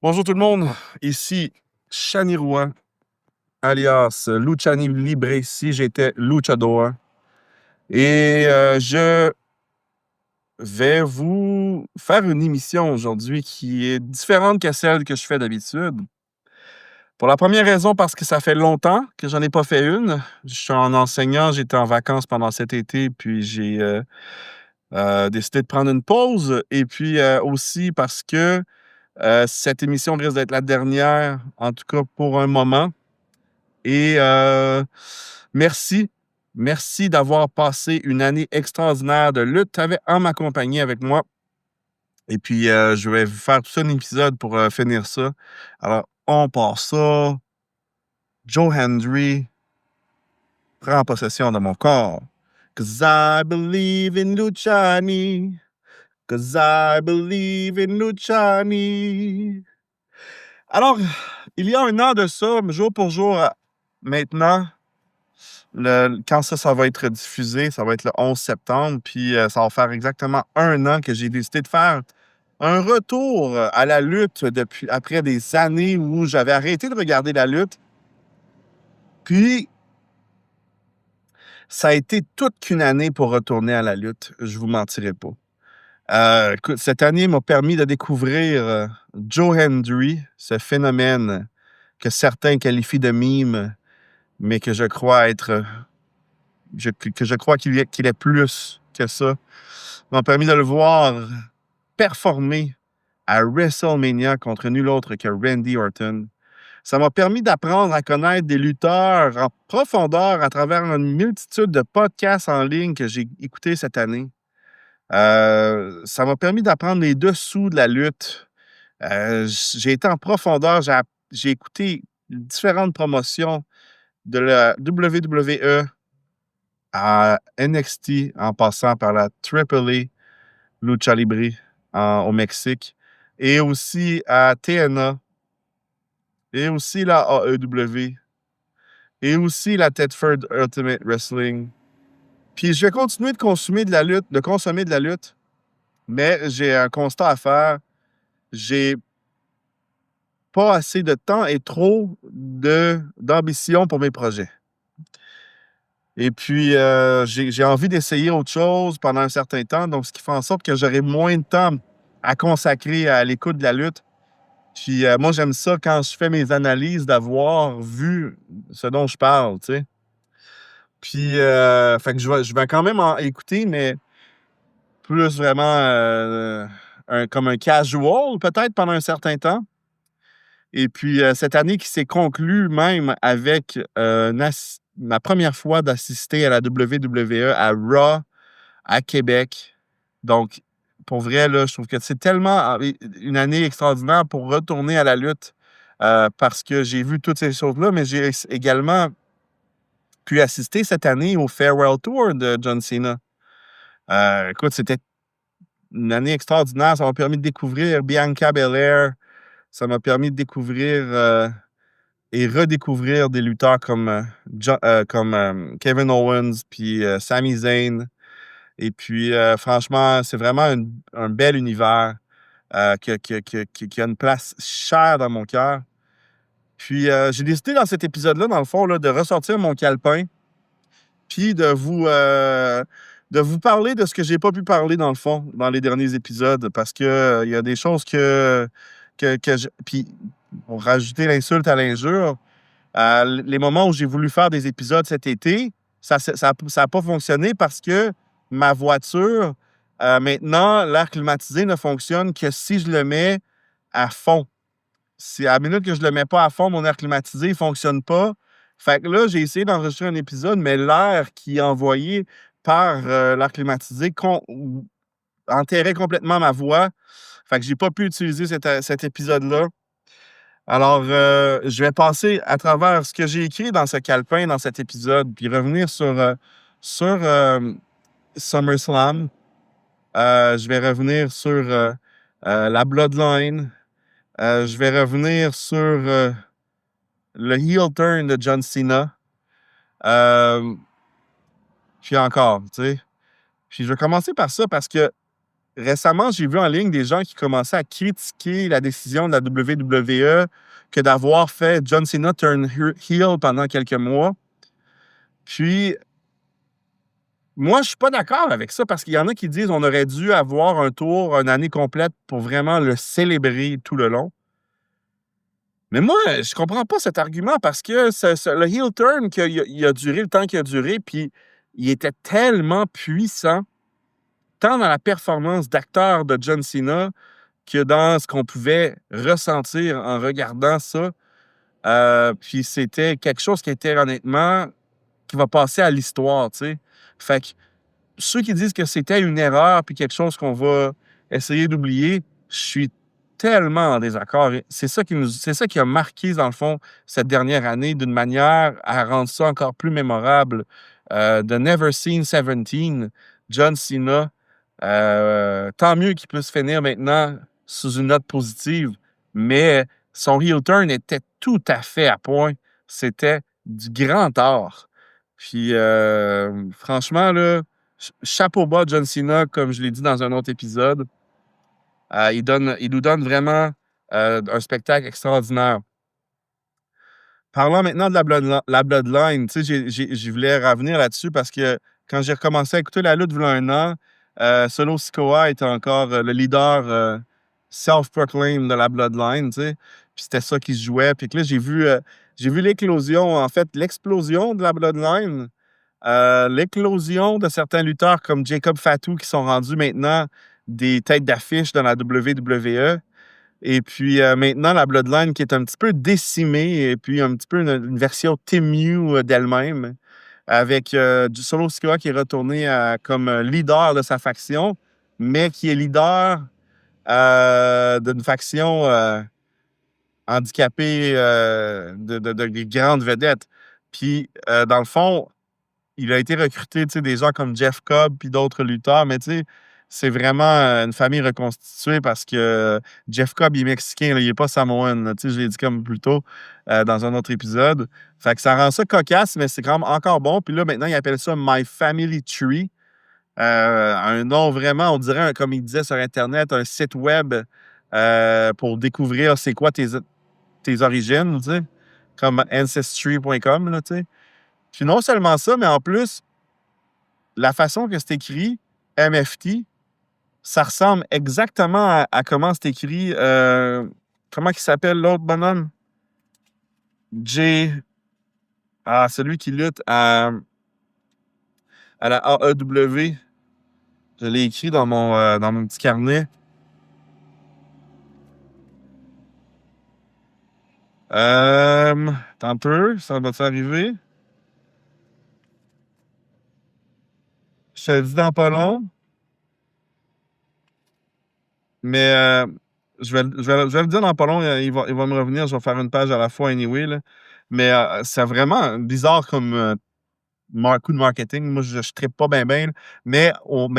Bonjour tout le monde, ici Shani Rouen, alias Luciani Libre, si j'étais Luchador. Et je vais vous faire une émission aujourd'hui qui est différente que celle que je fais d'habitude. Pour la première raison, parce que ça fait longtemps que j'en ai pas fait une. Je suis un enseignant, j'étais en vacances pendant cet été, puis j'ai décidé de prendre une pause. Et puis aussi parce que cette émission risque d'être la dernière, en tout cas pour un moment. Et merci. Merci d'avoir passé une année extraordinaire de lutte en ma compagnie avec moi. Et puis, je vais vous faire tout ça un épisode pour finir ça. Alors, on part ça. Joe Hendry prend possession de mon corps. 'Cause I believe in Luciani. 'Cause I believe in Luciani. Alors, il y a un an de ça, jour pour jour, maintenant, quand ça va être diffusé, ça va être le 11 septembre, puis ça va faire exactement un an que j'ai décidé de faire un retour à la lutte après des années où j'avais arrêté de regarder la lutte. Puis, ça a été toute qu'une année pour retourner à la lutte, je vous mentirai pas. Écoute, cette année m'a permis de découvrir Joe Hendry, ce phénomène que certains qualifient de mime, mais que je crois être que je crois qu'il est plus que ça, m'a permis de le voir performer à WrestleMania contre nul autre que Randy Orton. Ça m'a permis d'apprendre à connaître des lutteurs en profondeur à travers une multitude de podcasts en ligne que j'ai écoutés cette année. Ça m'a permis d'apprendre les dessous de la lutte. J'ai été en profondeur, j'ai écouté différentes promotions de la WWE à NXT, en passant par la AAA Lucha Libre au Mexique, et aussi à TNA, et aussi la AEW, et aussi la Tedford Ultimate Wrestling. Puis je vais continuer de consommer de la lutte, mais j'ai un constat à faire. J'ai pas assez de temps et trop d'ambition pour mes projets. Et puis, j'ai envie d'essayer autre chose pendant un certain temps, donc ce qui fait en sorte que j'aurai moins de temps à consacrer à l'écoute de la lutte. Puis, moi, j'aime ça quand je fais mes analyses d'avoir vu ce dont je parle, tu sais. Puis, fait que je vais quand même en écouter, mais plus vraiment comme un casual, peut-être pendant un certain temps. Et puis, cette année qui s'est conclue même avec ma première fois d'assister à la WWE à Raw à Québec. Donc, pour vrai, là, je trouve que c'est tellement une année extraordinaire pour retourner à la lutte parce que j'ai vu toutes ces choses-là, mais j'ai également pu assister cette année au Farewell Tour de John Cena. Écoute, c'était une année extraordinaire. Ça m'a permis de découvrir Bianca Belair. Ça m'a permis de découvrir et redécouvrir des lutteurs comme Kevin Owens puis Sami Zayn. Et puis, franchement, c'est vraiment un bel univers qui a une place chère dans mon cœur. Puis, j'ai décidé dans cet épisode-là, dans le fond, là, de ressortir mon calepin, puis de vous parler de ce que j'ai pas pu parler, dans le fond, dans les derniers épisodes, parce que il y a des choses puis, pour rajouter l'insulte à l'injure, les moments où j'ai voulu faire des épisodes cet été, ça a pas fonctionné parce que ma voiture, maintenant, l'air climatisé ne fonctionne que si je le mets à fond. Si à la minute que je le mets pas à fond, mon air climatisé ne fonctionne pas. Fait que là, j'ai essayé d'enregistrer un épisode, mais l'air qui est envoyé par l'air climatisé enterrait complètement ma voix. Fait que j'ai pas pu utiliser cet épisode-là. Alors, je vais passer à travers ce que j'ai écrit dans ce calepin, dans cet épisode, puis revenir sur SummerSlam. Je vais revenir sur la Bloodline. Je vais revenir sur le heel turn de John Cena. Puis encore, tu sais. Puis je vais commencer par ça parce que récemment, j'ai vu en ligne des gens qui commençaient à critiquer la décision de la WWE que d'avoir fait John Cena turn heel pendant quelques mois. Puis, moi, je suis pas d'accord avec ça parce qu'il y en a qui disent on aurait dû avoir un tour, une année complète pour vraiment le célébrer tout le long. Mais moi, je comprends pas cet argument parce que le heel turn, il a duré le temps qu'il a duré, puis il était tellement puissant, tant dans la performance d'acteur de John Cena que dans ce qu'on pouvait ressentir en regardant ça. Puis c'était quelque chose qui était honnêtement, qui va passer à l'histoire, tu sais. Fait que ceux qui disent que c'était une erreur puis quelque chose qu'on va essayer d'oublier, je suis tellement en désaccord. C'est ça qui a marqué, dans le fond, cette dernière année d'une manière à rendre ça encore plus mémorable. The Never Seen 17, John Cena. Tant mieux qu'il puisse finir maintenant sous une note positive, mais son heel turn était tout à fait à point. C'était du grand art. Puis, franchement, là, chapeau bas John Cena, comme je l'ai dit dans un autre épisode. Il nous donne vraiment un spectacle extraordinaire. Parlons maintenant de la Bloodline. Tu sais, je voulais revenir là-dessus parce que quand j'ai recommencé à écouter la lutte il y a un an, Solo Sikoa était encore le leader self-proclaimed de la Bloodline, tu sais. Puis c'était ça qui se jouait. Puis que là, j'ai vu l'éclosion, en fait, l'explosion de la Bloodline. L'éclosion de certains lutteurs comme Jacob Fatu qui sont rendus maintenant des têtes d'affiche dans la WWE. Et puis maintenant, la Bloodline qui est un petit peu décimée et puis un petit peu une version Team d'elle-même avec du Solo Sikoa qui est retourné comme leader de sa faction, mais qui est leader d'une faction handicapée de grandes vedettes. Puis, dans le fond, il a été recruté, tu sais, des gens comme Jeff Cobb puis d'autres lutteurs, mais tu sais, c'est vraiment une famille reconstituée parce que Jeff Cobb, il est mexicain, là, il est pas samoan, là, tu sais, je l'ai dit comme plus tôt dans un autre épisode. Fait que ça rend ça cocasse, mais c'est quand même encore bon. Puis là, maintenant, il appelle ça My Family Tree. Un nom vraiment, on dirait, comme il disait sur Internet, un site web pour découvrir c'est quoi tes origines, tu sais, comme ancestry.com, là, tu sais. Puis non seulement ça, mais en plus, la façon que c'est écrit, MFT, ça ressemble exactement à comment c'est écrit. Comment il s'appelle l'autre bonhomme? J. Ah, celui qui lutte à la AEW. Je l'ai écrit dans mon petit carnet. Attends un peu, ça va t'arriver. Je te le dis dans pas long. Mais je vais le dire dans pas long, il va me revenir, je vais faire une page à la fois anyway, là. Mais c'est vraiment bizarre comme coup de marketing. Moi, je ne trippe pas bien, bien. Mais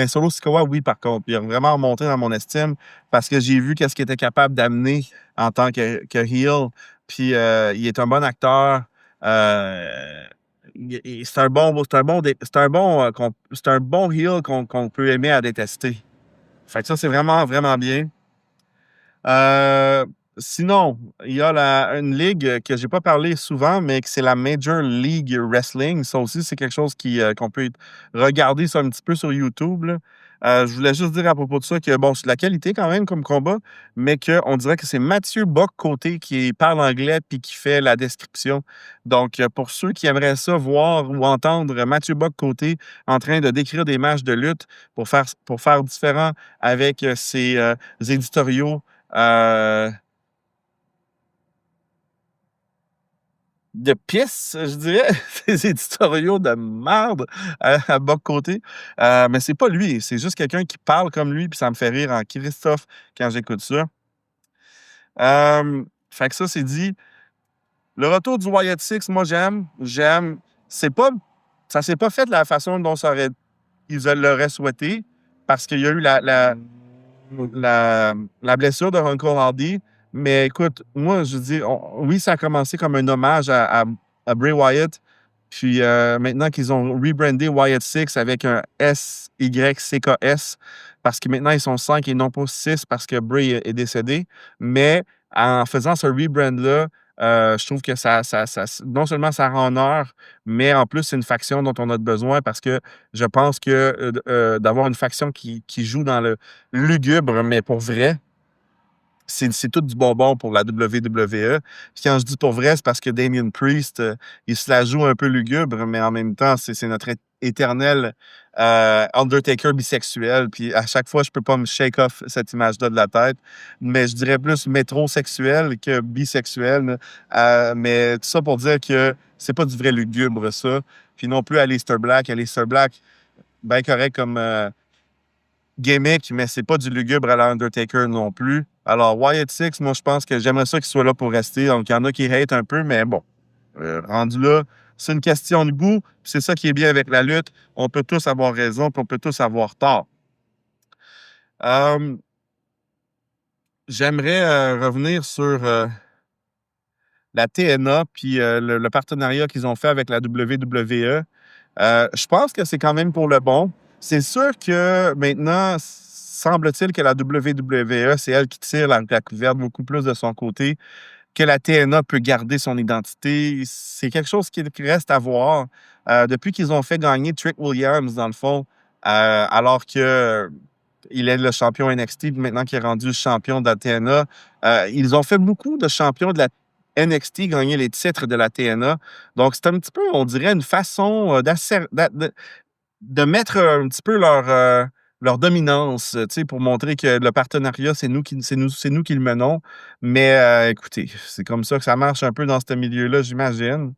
Solo Sikoa, oui, par contre. Il a vraiment remonté dans mon estime parce que j'ai vu qu'est-ce qu'il était capable d'amener en tant que heel. Puis il est un bon acteur. C'est un bon, c'est un bon heel qu'on peut aimer à détester. Fait que ça, c'est vraiment, vraiment bien. Sinon, il y a une ligue que j'ai pas parlé souvent, mais que c'est la Major League Wrestling. Ça aussi, c'est quelque chose qu'on peut regarder ça un petit peu sur YouTube, là. Je voulais juste dire à propos de ça que, bon, c'est de la qualité quand même comme combat, mais qu'on dirait que c'est Mathieu Bock-Côté qui parle anglais puis qui fait la description. Donc, pour ceux qui aimeraient ça, voir ou entendre Mathieu Bock-Côté en train de décrire des matchs de lutte pour faire différent avec ses éditoriaux euh, de pisse, je dirais, des éditoriaux de merde à bas côté. Mais c'est pas lui, c'est juste quelqu'un qui parle comme lui, puis ça me fait rire en Christophe quand j'écoute ça. Fait que ça, c'est dit. Le retour du Wyatt Six, moi, j'aime. C'est pas, ça s'est pas fait de la façon dont ils l'auraient souhaité, parce qu'il y a eu la blessure de Uncle Hardy. Mais écoute, moi, je dis, oui, ça a commencé comme un hommage à Bray Wyatt. Puis maintenant qu'ils ont rebrandé Wyatt Six avec un SYCKS, parce que maintenant ils sont 5 et non pas 6 parce que Bray est décédé. Mais en faisant ce rebrand-là, je trouve que non seulement ça rend honneur, mais en plus, c'est une faction dont on a besoin parce que je pense que d'avoir une faction qui joue dans le lugubre, mais pour vrai, c'est tout du bonbon pour la WWE. Puis quand je dis pour vrai, c'est parce que Damien Priest, il se la joue un peu lugubre, mais en même temps, c'est notre éternel Undertaker bisexuel. Puis à chaque fois, je peux pas me shake off cette image-là de la tête. Mais je dirais plus métrosexuel que bisexuel. Là. Mais tout ça pour dire que c'est pas du vrai lugubre, ça. Puis non plus Aleister Black. Aleister Black, bien correct comme gimmick, mais c'est pas du lugubre à la Undertaker non plus. Alors, Wyatt Six, moi, je pense que j'aimerais ça qu'il soit là pour rester. Donc, il y en a qui hate un peu, mais bon, rendu là, c'est une question de goût. C'est ça qui est bien avec la lutte. On peut tous avoir raison, puis on peut tous avoir tort. Euh, J'aimerais revenir sur la TNA, puis le partenariat qu'ils ont fait avec la WWE. Je pense que c'est quand même pour le bon. C'est sûr que maintenant, semble-t-il que la WWE, c'est elle qui tire la couverture beaucoup plus de son côté, que la TNA peut garder son identité. C'est quelque chose qui reste à voir. Depuis qu'ils ont fait gagner Trick Williams, dans le fond, alors que il est le champion NXT, puis maintenant qu'il est rendu champion de la TNA, ils ont fait beaucoup de champions de la NXT gagner les titres de la TNA. Donc, c'est un petit peu, on dirait, une façon de mettre un petit peu leur dominance, tu sais, pour montrer que le partenariat, c'est nous qui le menons. Mais écoutez, c'est comme ça que ça marche un peu dans ce milieu-là, j'imagine.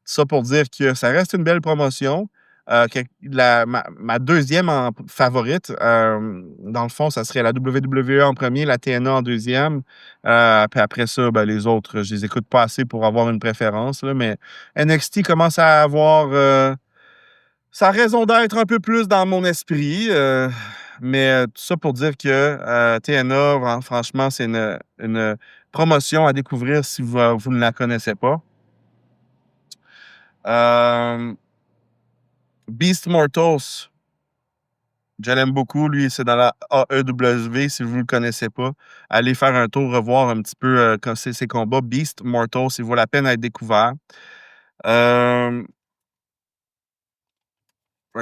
Ça pour dire que ça reste une belle promotion. Ma deuxième favorite, dans le fond, ça serait la WWE en premier, la TNA en deuxième. Puis après ça, ben, les autres, je les écoute pas assez pour avoir une préférence. Là, mais NXT commence à avoir sa raison d'être un peu plus dans mon esprit. Mais tout ça pour dire que TNA, franchement, c'est une promotion à découvrir si vous ne la connaissez pas. Euh, Beast Mortos, je l'aime beaucoup. Lui, c'est dans la AEW. Si vous ne le connaissez pas, allez faire un tour, revoir un petit peu ses combats. Beast Mortos, il vaut la peine d'être découvert. Euh,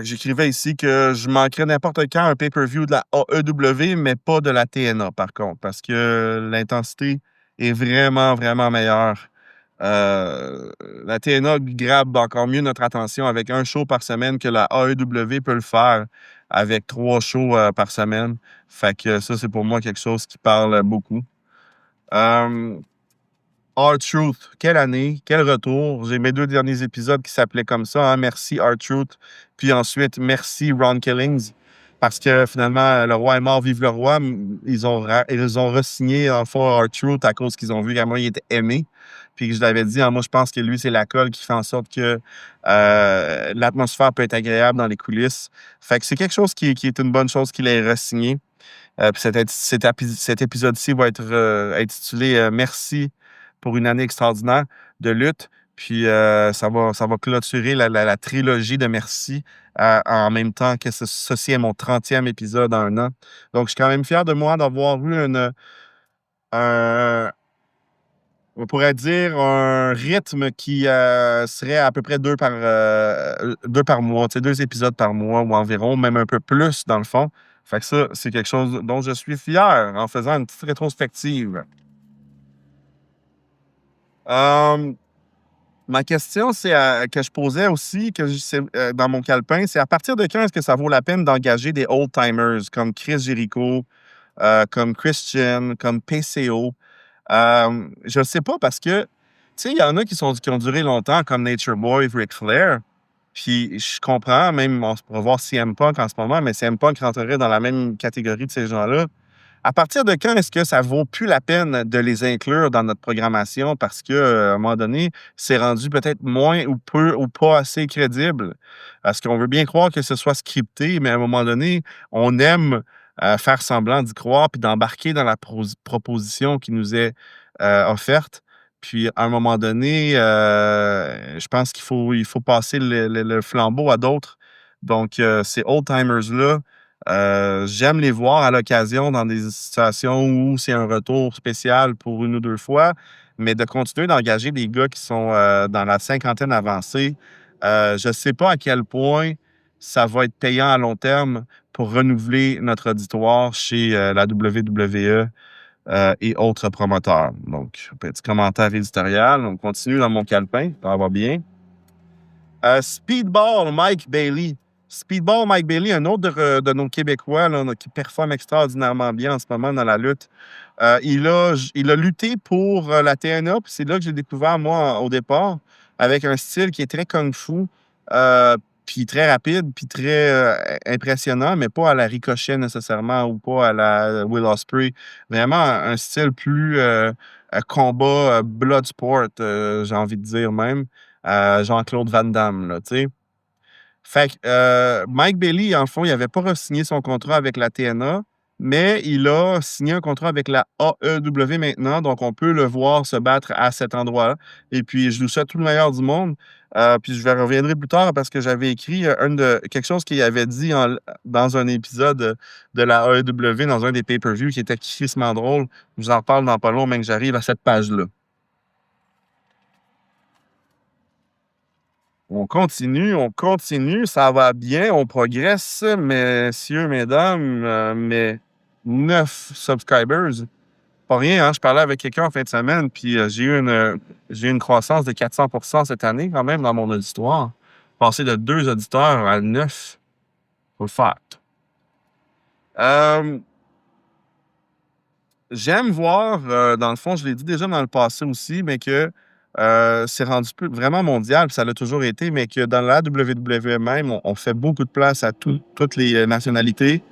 J'écrivais ici que je manquerais n'importe quand un pay-per-view de la AEW, mais pas de la TNA, par contre, parce que l'intensité est vraiment, vraiment meilleure. Euh, la TNA grabe encore mieux notre attention avec un show par semaine que la AEW peut le faire avec 3 shows par semaine. Fait que ça, c'est pour moi quelque chose qui parle beaucoup. Euh, R-Truth, quelle année, quel retour. J'ai mes 2 derniers épisodes qui s'appelaient comme ça, hein. Merci R-Truth. Puis ensuite, merci Ron Killings. Parce que finalement, le roi est mort, vive le roi. Ils ont re-signé en fond R-Truth à cause qu'ils ont vu qu'à moi, il était aimé. Puis que je l'avais dit, hein, moi, je pense que lui, c'est la colle qui fait en sorte que l'atmosphère peut être agréable dans les coulisses. Fait que c'est quelque chose qui est une bonne chose qu'il ait re-signé. Puis cet épisode-ci va être intitulé Merci pour une année extraordinaire de lutte. Puis ça va clôturer la trilogie de Merci en même temps que ceci est mon 30e épisode en un an. Donc, je suis quand même fier de moi d'avoir eu un, on pourrait dire un rythme qui serait à peu près 2 par mois, tu sais, 2 épisodes par mois ou environ, même un peu plus dans le fond. Fait que ça, c'est quelque chose dont je suis fier en faisant une petite rétrospective. Euh, Ma question, que je posais aussi, dans mon calepin, c'est à partir de quand est-ce que ça vaut la peine d'engager des old-timers comme Chris Jericho, comme Christian, comme PCO? Je ne sais pas parce que, tu sais, il y en a qui ont duré longtemps, comme Nature Boy, Ric Flair. Puis je comprends, même on pourrait voir CM Punk en ce moment, mais CM Punk rentrerait dans la même catégorie de ces gens-là. À partir de quand est-ce que ça vaut plus la peine de les inclure dans notre programmation parce que, à un moment donné, c'est rendu peut-être moins ou peu ou pas assez crédible? Parce qu'on veut bien croire que ce soit scripté, mais à un moment donné, on aime faire semblant d'y croire puis d'embarquer dans la proposition qui nous est offerte. Puis, à un moment donné, je pense qu'il faut passer le flambeau à d'autres. Donc, ces old-timers-là, J'aime les voir à l'occasion dans des situations où c'est un retour spécial pour une ou 2 fois, mais de continuer d'engager des gars qui sont, dans la cinquantaine avancée, je ne sais pas à quel point ça va être payant à long terme pour renouveler notre auditoire chez, la WWE, et autres promoteurs. Donc, petit commentaire éditorial. On continue dans mon calepin, ça va bien. Speedball Mike Bailey. Speedball Mike Bailey, un autre de nos Québécois là, qui performe extraordinairement bien en ce moment dans la lutte. Il a lutté pour la TNA, puis c'est là que j'ai découvert, moi, au départ, avec un style qui est très kung-fu, puis très rapide, puis très impressionnant, mais pas à la Ricochet nécessairement ou pas à la Will Ospreay. Vraiment un style plus combat, blood sport, j'ai envie de dire même. Jean-Claude Van Damme, là, tu sais. Fait que Mike Bailey, en fond, il n'avait pas re-signé son contrat avec la TNA, mais il a signé un contrat avec la AEW maintenant, donc on peut le voir se battre à cet endroit-là. Et puis, je lui souhaite tout le meilleur du monde. Puis je reviendrai plus tard parce que j'avais écrit quelque chose qu'il avait dit dans un épisode de la AEW, dans un des pay-per-views qui était crissement drôle. Je vous en parle dans pas long, même que j'arrive à cette page-là. On continue, ça va bien, on progresse, messieurs, mesdames, mes 9 subscribers. Pas rien, hein? Je parlais avec quelqu'un en fin de semaine, puis j'ai eu une croissance de 400% cette année, quand même, dans mon auditoire. Passer de 2 auditeurs à 9, faut le faire. Euh, J'aime voir, dans le fond, je l'ai dit déjà dans le passé aussi, mais que c'est rendu vraiment mondial, puis ça l'a toujours été, mais que dans la WWE même, on fait beaucoup de place à toutes les nationalités.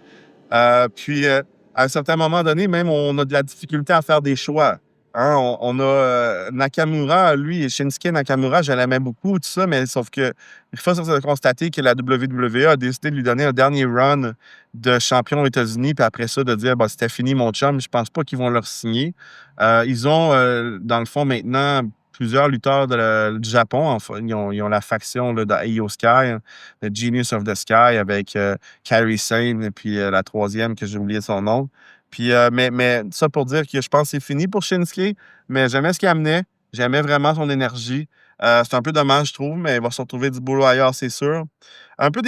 Puis, à un certain moment donné, même, on a de la difficulté à faire des choix. Hein. On a Nakamura, lui, et Shinsuke Nakamura, je l'aimais beaucoup, tout ça, mais sauf que il faut se constater que la WWE a décidé de lui donner un dernier run de champion aux États-Unis, puis après ça, de dire, bah, c'était fini, mon chum, je pense pas qu'ils vont leur signer. Ils ont, dans le fond, maintenant, plusieurs lutteurs du Japon. Enfin, ils ont la faction là, de Io Sky, hein, le Genius of the Sky, avec Kairi Sane, et puis la troisième, que j'ai oublié son nom. Puis, mais ça pour dire que je pense que c'est fini pour Shinsuke, mais j'aimais ce qu'il amenait. J'aimais vraiment son énergie. C'est un peu dommage, je trouve, mais il va se retrouver du boulot ailleurs, c'est sûr. Un peu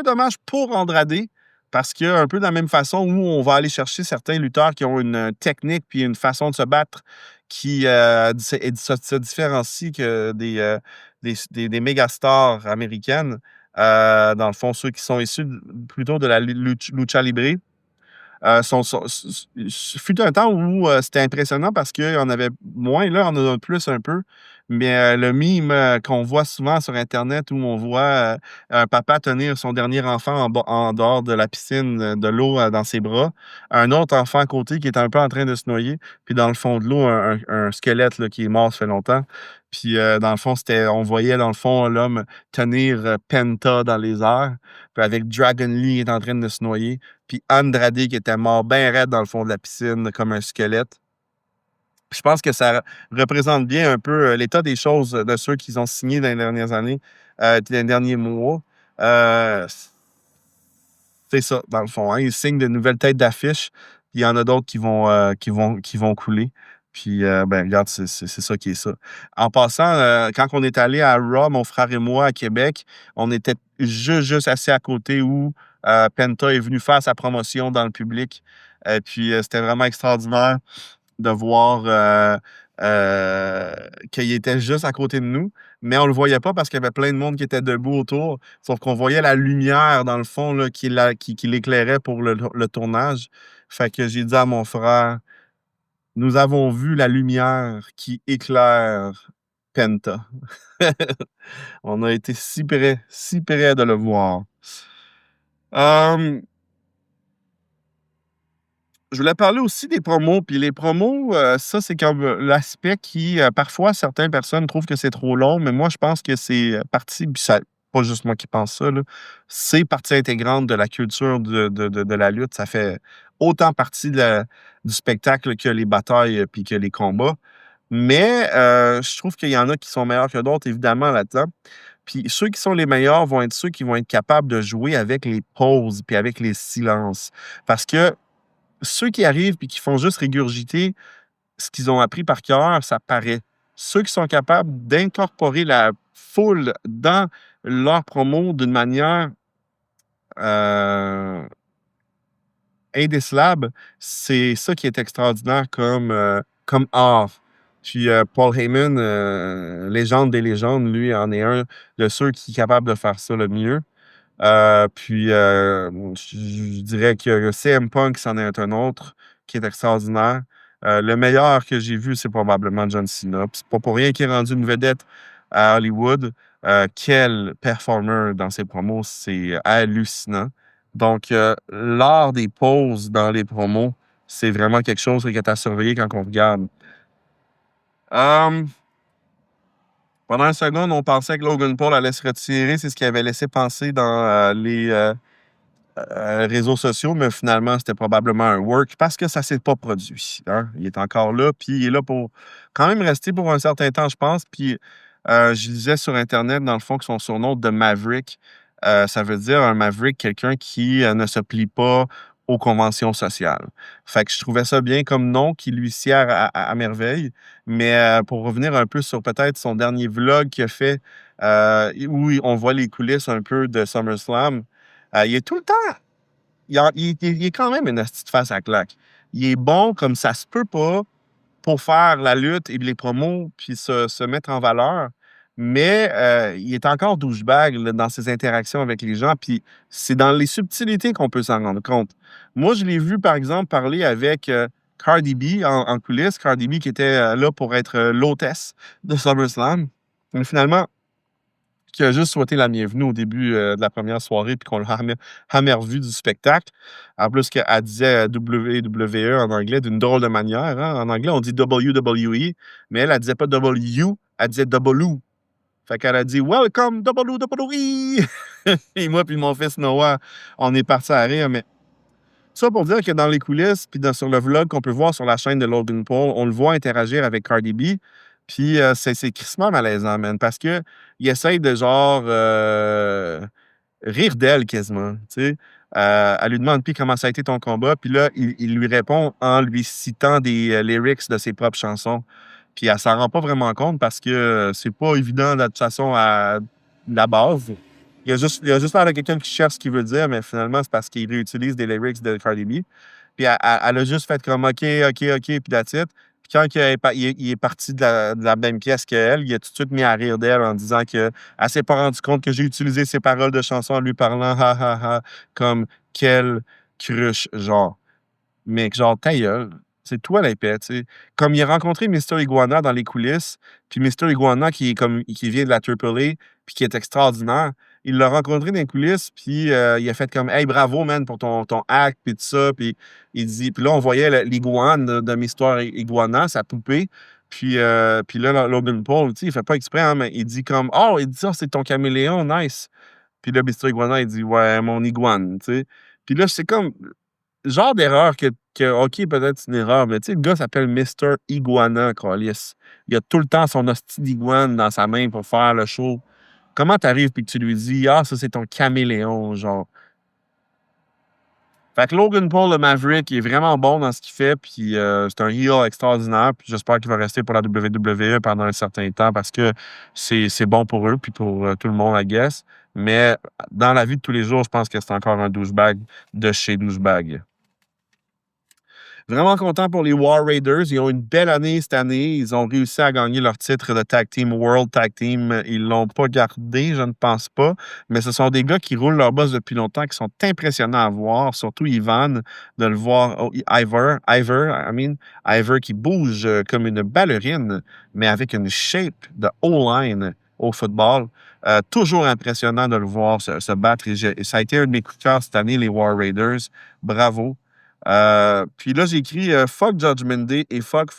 dommage pour Andrade, parce que un peu de la même façon où on va aller chercher certains lutteurs qui ont une technique puis une façon de se battre qui se différencie que des méga stars américaines. Dans le fond, ceux qui sont issus plutôt de la lucha libre. Fut un temps où c'était impressionnant parce qu'il y en avait moins. Là, on en a plus un peu. Mais le mime qu'on voit souvent sur Internet où on voit un papa tenir son dernier enfant en dehors de la piscine, de l'eau dans ses bras, un autre enfant à côté qui est un peu en train de se noyer, puis dans le fond de l'eau, un squelette là, qui est mort, ça fait longtemps. Puis dans le fond, on voyait dans le fond l'homme tenir Penta dans les airs, puis avec Dragon Lee qui est en train de se noyer, puis Andrade qui était mort bien raide dans le fond de la piscine comme un squelette. Puis je pense que ça représente bien un peu l'état des choses de ceux qui ont signé dans les dernières années, dans les derniers mois. Euh, c'est ça, dans le fond. Hein. Ils signent de nouvelles têtes d'affiche, puis il y en a d'autres qui vont couler. Puis, ben, regarde, c'est ça qui est ça. En passant, quand on est allé à Raw, mon frère et moi, à Québec, on était juste assis à côté où Penta est venu faire sa promotion dans le public. Et puis, c'était vraiment extraordinaire de voir qu'il était juste à côté de nous, mais on le voyait pas parce qu'il y avait plein de monde qui était debout autour, sauf qu'on voyait la lumière dans le fond là, qui l'éclairait pour le tournage. Fait que j'ai dit à mon frère, nous avons vu la lumière qui éclaire Penta. On a été si près de le voir. Je voulais parler aussi des promos. Puis les promos, ça, c'est comme l'aspect qui, parfois, certaines personnes trouvent que c'est trop long, mais moi, je pense que c'est partie, puis ça, pas juste moi qui pense ça, là, c'est partie intégrante de la culture de la lutte. Ça fait autant partie du spectacle que les batailles puis que les combats. Mais je trouve qu'il y en a qui sont meilleurs que d'autres, évidemment, là-dedans. Puis ceux qui sont les meilleurs vont être ceux qui vont être capables de jouer avec les pauses puis avec les silences. Parce que ceux qui arrivent puis qui font juste régurgiter ce qu'ils ont appris par cœur, ça paraît. Ceux qui sont capables d'incorporer la foule dans leur promo d'une manière euh, indécelable, c'est ça qui est extraordinaire comme art. Puis Paul Heyman, légende des légendes, lui en est un de ceux qui est capable de faire ça le mieux. Je dirais que CM Punk, c'en est un autre qui est extraordinaire. Le meilleur que j'ai vu, c'est probablement John Cena. Puis c'est pas pour rien qu'il est rendu une vedette à Hollywood. Quel performer dans ses promos, c'est hallucinant. Donc, l'art des pauses dans les promos, c'est vraiment quelque chose qui est à surveiller quand on regarde. Euh, Pendant une seconde, on pensait que Logan Paul allait se retirer. C'est ce qu'il avait laissé penser dans les réseaux sociaux, mais finalement, c'était probablement un work parce que ça s'est pas produit. Hein. Il est encore là, puis il est là pour quand même rester pour un certain temps, je pense. Puis je lisais sur Internet, dans le fond, que son surnom de Maverick, ça veut dire un Maverick, quelqu'un qui ne se plie pas aux conventions sociales. Fait que je trouvais ça bien comme nom qui lui sert à merveille. Mais pour revenir un peu sur peut-être son dernier vlog qu'il a fait, où on voit les coulisses un peu de SummerSlam, il est tout le temps. Il est quand même une petite face à claque. Il est bon comme ça se peut pas pour faire la lutte et les promos puis se mettre en valeur. Mais il est encore douchebag là, dans ses interactions avec les gens. Puis c'est dans les subtilités qu'on peut s'en rendre compte. Moi, je l'ai vu, par exemple, parler avec Cardi B en coulisses. Cardi B qui était là pour être l'hôtesse de SummerSlam. Mais finalement, qui a juste souhaité la bienvenue au début de la première soirée, puis qu'on l'a jamais revu du spectacle. En plus qu'elle disait WWE en anglais d'une drôle de manière. Hein. En anglais, on dit WWE, mais elle disait pas W, elle disait W. Fait qu'elle a dit Welcome WWE! Et moi, puis mon fils Noah, on est partis à rire, mais ça pour dire que dans les coulisses, puis sur le vlog qu'on peut voir sur la chaîne de Logan Paul, on le voit interagir avec Cardi B. Puis c'est crissement malaisant, man, parce que il essaye de genre rire d'elle quasiment, tu sais. Elle lui demande, puis comment ça a été ton combat? Puis là, il lui répond en lui citant des lyrics de ses propres chansons. Puis elle s'en rend pas vraiment compte parce que c'est pas évident de toute façon à la base. Il a juste l'air de quelqu'un qui cherche ce qu'il veut dire, mais finalement, c'est parce qu'il réutilise des lyrics de Cardi B. Puis elle a juste fait comme OK, OK, OK, puis that's it. Puis quand il est parti de la même pièce qu'elle, il a tout de suite mis à rire d'elle en disant qu'elle s'est pas rendu compte que j'ai utilisé ses paroles de chanson en lui parlant ha ha ha comme quelle cruche, genre. Mais genre, ta gueule, c'est toi l'épée, tu sais. Comme il a rencontré Mister Iguana dans les coulisses, puis Mister Iguana qui vient de la AAA, puis qui est extraordinaire, il l'a rencontré dans les coulisses, puis il a fait comme Hey, bravo, man, pour ton acte, puis tout ça. Puis il dit, puis là, on voyait l'iguane de Mister Iguana, sa poupée. Puis là, Logan Paul, tu sais, il fait pas exprès, hein, mais il dit comme Oh, il dit ça, c'est ton caméléon, nice. Puis là, Mister Iguana, il dit Ouais, mon iguane, tu sais. Puis là, c'est comme genre d'erreur que OK, peut-être c'est une erreur, mais tu sais, le gars s'appelle Mister Iguana, câlisse. Il a tout le temps son hostie d'iguane dans sa main pour faire le show. Comment t'arrives puis que tu lui dis: «Ah, ça, c'est ton caméléon», genre? Fait que Logan Paul, le Maverick, il est vraiment bon dans ce qu'il fait, puis c'est un heel extraordinaire, puis j'espère qu'il va rester pour la WWE pendant un certain temps parce que c'est bon pour eux puis pour tout le monde, I guess. Mais dans la vie de tous les jours, je pense que c'est encore un douchebag de chez douchebag. Vraiment content pour les War Raiders. Ils ont une belle année cette année. Ils ont réussi à gagner leur titre de Tag Team World Tag Team. Ils l'ont pas gardé, je ne pense pas. Mais ce sont des gars qui roulent leur boss depuis longtemps, qui sont impressionnants à voir. Surtout Ivan, de le voir. Oh, Ivor qui bouge comme une ballerine, mais avec une shape de O-line au football. Toujours impressionnant de le voir se battre. Et ça a été un de mes coups de cœur cette année, les War Raiders. Bravo. Puis là, j'ai écrit Fuck Judgment Day et Fuck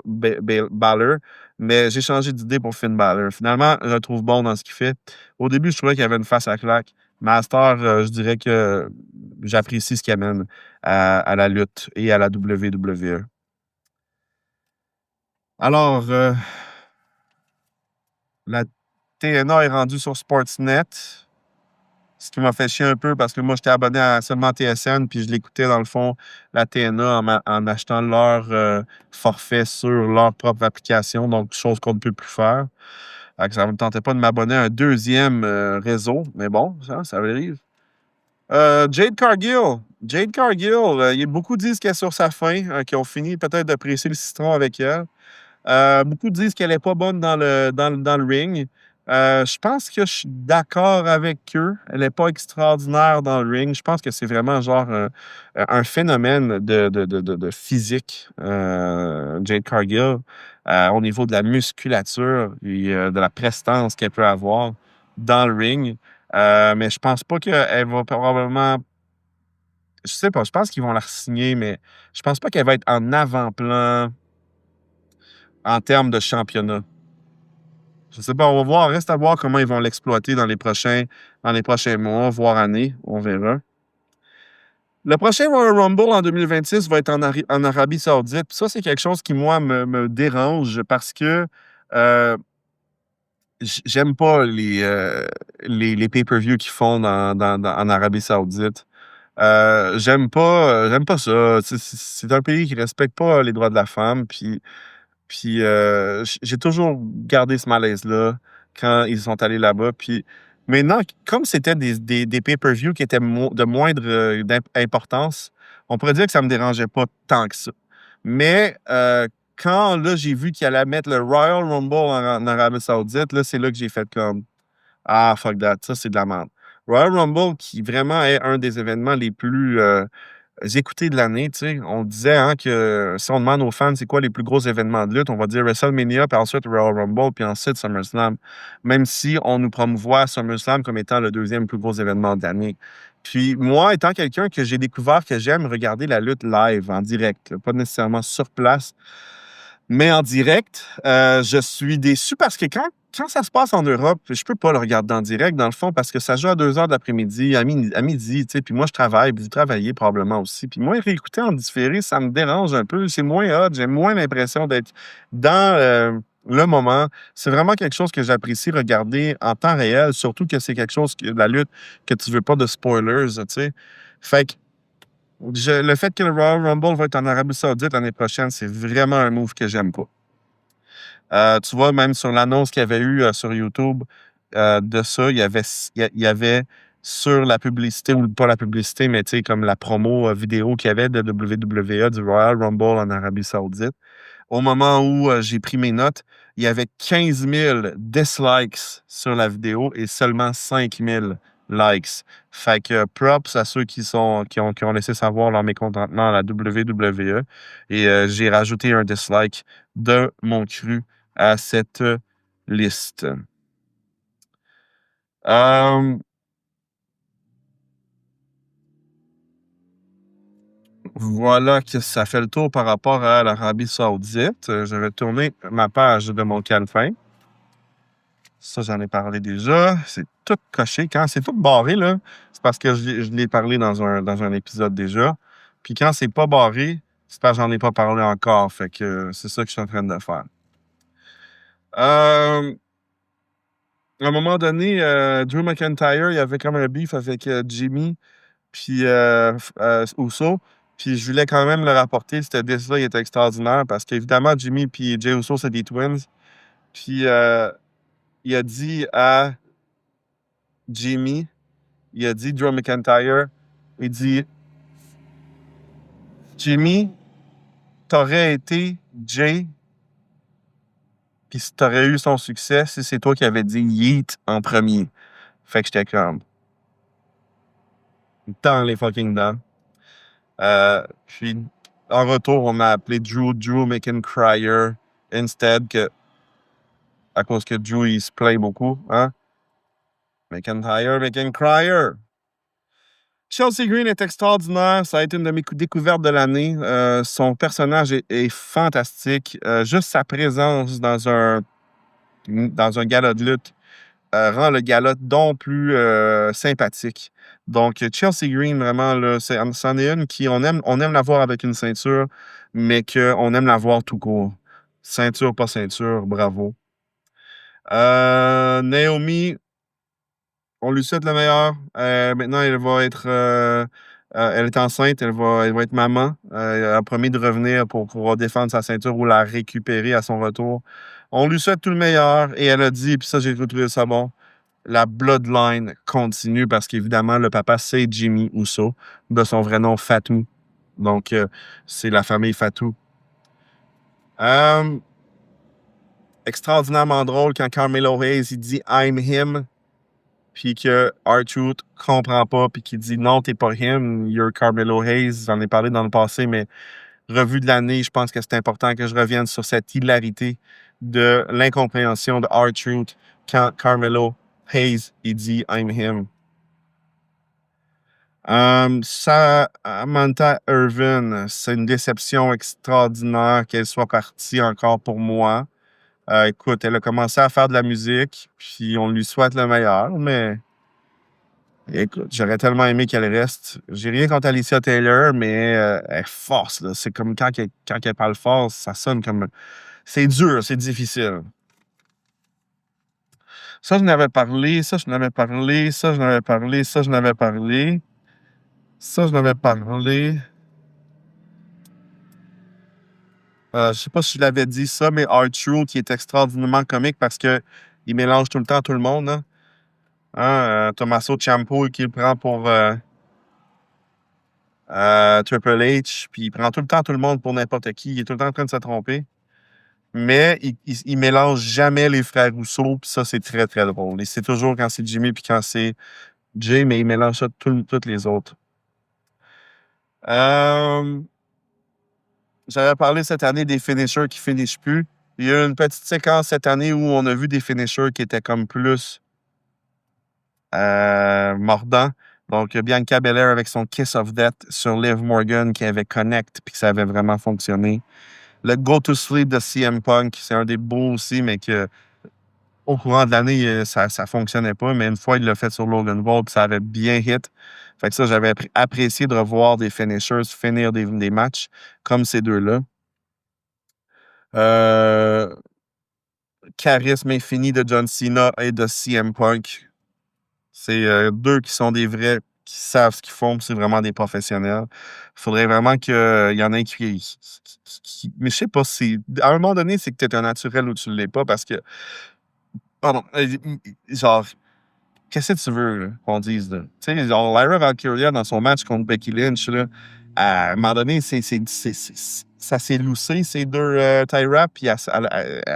Balor, mais j'ai changé d'idée pour Finn Balor. Finalement, je le trouve bon dans ce qu'il fait. Au début, je trouvais qu'il avait une face à claque. Mais à cette heure, je dirais que j'apprécie ce qu'il amène à la lutte et à la WWE. Alors, la TNA est rendu sur Sportsnet, ce qui m'a fait chier un peu parce que moi, j'étais abonné à seulement TSN, puis je l'écoutais dans le fond, la TNA, en achetant leur forfait sur leur propre application, donc chose qu'on ne peut plus faire. Fait que ça ne me tentait pas de m'abonner à un deuxième réseau, mais bon, ça arrive. Jade Cargill. Jade Cargill, il y a beaucoup disent qu'elle est sur sa fin, qui ont fini peut-être de presser le citron avec elle. Beaucoup disent qu'elle est pas bonne dans le ring. Je pense que je suis d'accord avec eux. Elle est pas extraordinaire dans le ring. Je pense que c'est vraiment genre un phénomène de physique, Jade Cargill, au niveau de la musculature et de la prestance qu'elle peut avoir dans le ring. Mais je pense pas qu'elle va probablement. Je sais pas, je pense qu'ils vont la signer, mais je pense pas qu'elle va être en avant-plan en termes de championnat. Je sais pas, on va voir. Reste à voir comment ils vont l'exploiter dans les prochains mois, voire années. On verra. Le prochain Royal Rumble en 2026 va être en Arabie Saoudite. Puis ça, c'est quelque chose qui, moi, me dérange parce que euh, j'aime pas les pay-per-view qu'ils font en Arabie Saoudite. J'aime pas ça. C'est un pays qui respecte pas les droits de la femme. Puis j'ai toujours gardé ce malaise-là quand ils sont allés là-bas. Puis maintenant, comme c'était des pay-per-view qui étaient de moindre importance, on pourrait dire que ça me dérangeait pas tant que ça. Mais quand là, j'ai vu qu'ils allaient mettre le Royal Rumble en Arabie Saoudite, là, c'est là que j'ai fait comme Ah, fuck that, ça c'est de la merde. Royal Rumble, qui vraiment est un des événements les plus écoutés de l'année, tu sais. On disait hein, que si on demande aux fans c'est quoi les plus gros événements de lutte, on va dire WrestleMania, puis ensuite Royal Rumble, puis ensuite SummerSlam. Même si on nous promouvoit SummerSlam comme étant le deuxième plus gros événement de l'année. Puis moi, étant quelqu'un que j'ai découvert que j'aime regarder la lutte live, en direct, là, pas nécessairement sur place, mais en direct, je suis déçu parce que quand ça se passe en Europe, je peux pas le regarder en direct, dans le fond, parce que ça joue à 2 heures de l'après-midi, à midi, tu sais. Puis moi, je travaille, puis vous travaillez probablement aussi. Puis moi, réécouter en différé, ça me dérange un peu. C'est moins hot. J'ai moins l'impression d'être dans le moment. C'est vraiment quelque chose que j'apprécie regarder en temps réel, surtout que c'est quelque chose, la lutte, que tu veux pas de spoilers, tu sais. Fait que le fait que le Royal Rumble va être en Arabie Saoudite l'année prochaine, c'est vraiment un move que j'aime pas. Tu vois, même sur l'annonce qu'il y avait eu sur YouTube de ça, il y avait sur la publicité, ou pas la publicité, mais tu sais, comme la promo vidéo qu'il y avait de WWE du Royal Rumble en Arabie Saoudite. Au moment où j'ai pris mes notes, il y avait 15 000 dislikes sur la vidéo et seulement 5 000 likes. Fait que props à ceux qui ont laissé savoir leur mécontentement à la WWE. Et j'ai rajouté un dislike de mon cru à cette liste. Euh, voilà que ça fait le tour par rapport à l'Arabie Saoudite. Je vais tourner ma page de mon calepin. Ça, j'en ai parlé déjà. C'est tout coché. Quand c'est tout barré, là, c'est parce que je l'ai parlé dans un épisode déjà. Puis quand c'est pas barré, c'est parce que j'en ai pas parlé encore. Fait que c'est ça que je suis en train de faire. À un moment donné, Drew McIntyre, il y avait comme un beef avec Jimmy puis Uso. Puis je voulais quand même le rapporter. Cette diss-là, il était extraordinaire parce qu'évidemment, Jimmy puis Jey Uso, c'est des twins. Puis il a dit à Jimmy, il a dit Drew McIntyre, il dit Jimmy, t'aurais été Jay, puis si t'aurais eu son succès, si c'est toi qui avais dit Yeet en premier. Fait que j'étais comme dans les fucking dents. Puis en retour, on m'a appelé Drew McIntyre instead, à cause que Drew il se plaint beaucoup, hein? McIntyre. Chelsea Green est extraordinaire. Ça a été une de mes découvertes de l'année. Son personnage est fantastique. Juste sa présence dans un gala de lutte rend le gala donc plus sympathique. Donc, Chelsea Green, vraiment, là, c'en est une qui, on aime la voir avec une ceinture, mais qu'on aime la voir tout court. Ceinture, pas ceinture, bravo. Naomi, on lui souhaite le meilleur. Maintenant, elle est enceinte, elle va être maman. Elle a promis de revenir pour pouvoir défendre sa ceinture ou la récupérer à son retour. On lui souhaite tout le meilleur et elle a dit, puis ça, j'ai trouvé ça bon, la bloodline continue parce qu'évidemment, le papa, c'est Jimmy Uso, de son vrai nom, Fatou. Donc, c'est la famille Fatou. Euh, Extraordinairement drôle quand Carmelo Hayes, il dit I'm him, puis que R-Truth comprend pas, puis qu'il dit non, t'es pas him, you're Carmelo Hayes. J'en ai parlé dans le passé, mais revue de l'année, je pense que c'est important que je revienne sur cette hilarité de l'incompréhension de R-Truth quand Carmelo Hayes, il dit I'm him. Samantha Irvin, c'est une déception extraordinaire qu'elle soit partie encore pour moi. Écoute, elle a commencé à faire de la musique, puis on lui souhaite le meilleur, mais écoute, j'aurais tellement aimé qu'elle reste. J'ai rien contre Alicia Taylor, mais elle force, là. C'est comme quand elle parle fort, ça sonne comme. C'est dur, c'est difficile. Ça, je n'avais parlé, ça, je n'avais parlé, ça, je n'avais parlé, ça, je n'avais parlé. Ça, je n'avais parlé. Je sais pas si je l'avais dit ça, mais R-Truth, qui est extraordinairement comique parce que il mélange tout le temps tout le monde, hein. Tommaso Ciampa qui le prend pour Triple H, puis il prend tout le temps tout le monde pour n'importe qui. Il est tout le temps en train de se tromper. Mais il mélange jamais les frères Rousseau, puis ça, c'est très, très drôle. Et c'est toujours quand c'est Jimmy puis quand c'est Jay, mais il mélange ça toutes les autres. Euh, J'avais parlé cette année des finishers qui finissent plus. Il y a eu une petite séquence cette année où on a vu des finishers qui étaient comme plus mordants. Donc, Bianca Belair avec son Kiss of Death sur Liv Morgan qui avait Connect puis que ça avait vraiment fonctionné. Le Go to Sleep de CM Punk, c'est un des beaux aussi, mais que au courant de l'année, ça ne fonctionnait pas. Mais une fois, il l'a fait sur Logan Paul, puis ça avait bien hit. Fait que ça, j'avais apprécié de revoir des finishers finir des matchs comme ces deux-là. Euh, Charisme infini de John Cena et de CM Punk. C'est deux qui sont des vrais, qui savent ce qu'ils font, puis c'est vraiment des professionnels. Il faudrait vraiment qu'il y en ait mais je sais pas si. À un moment donné, c'est que tu es un naturel ou tu ne l'es pas parce que. Pardon. Genre, qu'est-ce que tu veux là, qu'on dise, là? Tu sais, genre, Lyra Valkyria, dans son match contre Becky Lynch, là, à un moment donné, ça s'est loussé, ces deux tie wraps, puis elle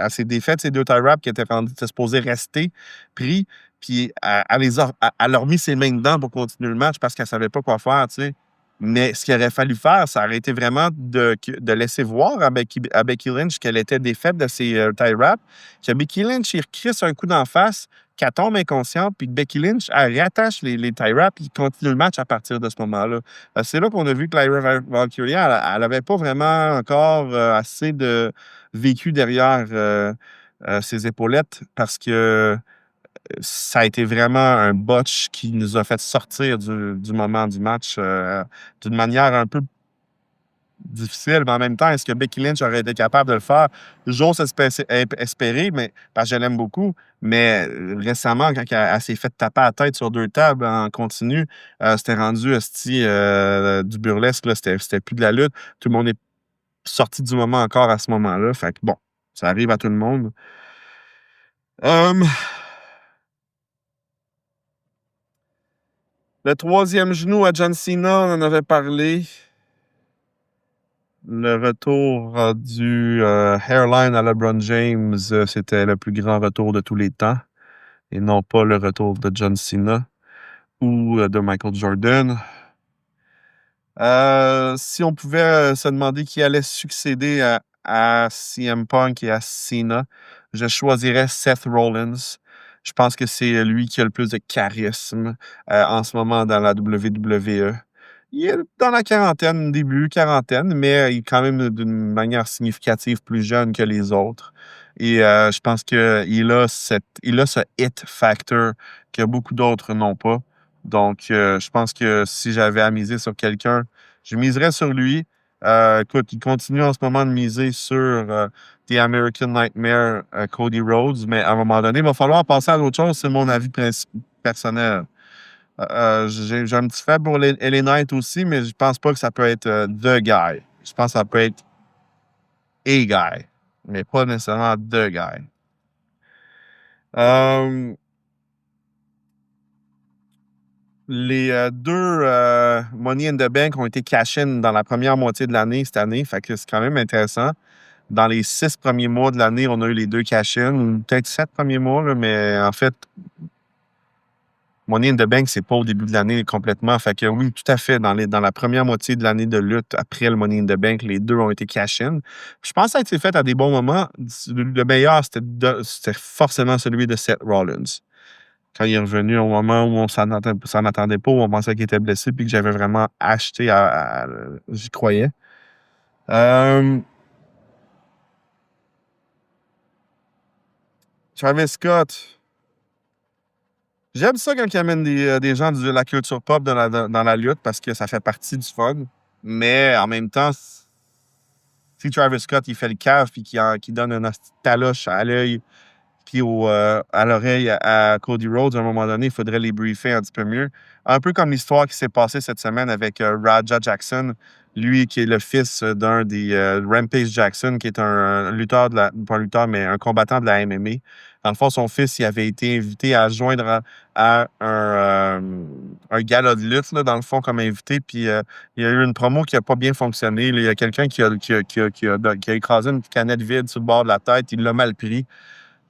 s'est défaite, ces deux tie wraps qui étaient supposés rester pris, puis elle leur mis ses mains dedans pour continuer le match parce qu'elle savait pas quoi faire, tu sais. Mais ce qu'il aurait fallu faire, ça aurait été vraiment de laisser voir à Becky Lynch qu'elle était défaite de ses tie wraps, que Becky Lynch, il recrisse un coup d'en face, qu'elle tombe inconsciente, puis que Becky Lynch, elle réattache les tie wraps, puis continue le match à partir de ce moment-là. C'est là qu'on a vu que Lyra Valkyria, elle n'avait pas vraiment encore assez de vécu derrière ses épaulettes parce que ça a été vraiment un botch qui nous a fait sortir du moment du match d'une manière un peu difficile, mais en même temps, est-ce que Becky Lynch aurait été capable de le faire? J'ose espérer, mais, parce que je l'aime beaucoup, mais récemment, quand elle s'est fait taper la tête sur deux tables en continu, c'était rendu du burlesque, là, c'était plus de la lutte. Tout le monde est sorti du moment encore à ce moment-là. Fait que bon, ça arrive à tout le monde. Hum, le troisième genou à John Cena, on en avait parlé. Le retour du hairline à LeBron James, c'était le plus grand retour de tous les temps et non pas le retour de John Cena ou de Michael Jordan. Si on pouvait se demander qui allait succéder à CM Punk et à Cena, je choisirais Seth Rollins. Je pense que c'est lui qui a le plus de charisme en ce moment dans la WWE. Il est dans la quarantaine, début quarantaine, mais il est quand même d'une manière significative plus jeune que les autres. Et je pense qu'il a ce hit factor que beaucoup d'autres n'ont pas. Donc, je pense que si j'avais à miser sur quelqu'un, je miserais sur lui. Écoute, il continue en ce moment de miser sur The American Nightmare, Cody Rhodes, mais à un moment donné, il va falloir passer à d'autres choses. C'est mon avis personnel. J'ai un petit faible pour LA Knight aussi, mais je pense pas que ça peut être the guy. Je pense que ça peut être a guy, mais pas nécessairement the guy. Euh, les deux Money in the Bank ont été cash-in dans la première moitié de l'année cette année, fait que c'est quand même intéressant. Dans les 6 premiers mois de l'année, on a eu les deux cash-in, ou peut-être 7 premiers mois, là, mais en fait, Money in the Bank, c'est pas au début de l'année complètement. Fait que oui, tout à fait. Dans la première moitié de l'année de lutte, après le Money in the Bank, les deux ont été cash-in. Je pense que ça a été fait à des bons moments. Le meilleur, c'était forcément celui de Seth Rollins. Quand il est revenu au moment où on s'en attendait pas, où on pensait qu'il était blessé, puis que j'avais vraiment acheté j'y croyais. Euh, Travis Scott. J'aime ça quand ils amènent des gens de la culture pop dans la lutte parce que ça fait partie du fun. Mais en même temps, si Travis Scott il fait le cave puis qu'il donne une hostie de taloche à l'œil puis à l'oreille à Cody Rhodes, à un moment donné, il faudrait les briefer un petit peu mieux. Un peu comme l'histoire qui s'est passée cette semaine avec Raja Jackson, lui qui est le fils d'un des Rampage Jackson, qui est un lutteur pas un lutteur, mais un combattant de la MMA. Dans le fond, son fils, il avait été invité à se joindre à un gala de lutte, là, dans le fond, comme invité. Puis il y a eu une promo qui n'a pas bien fonctionné. Là. Il y a quelqu'un qui a écrasé une canette vide sur le bord de la tête. Il l'a mal pris.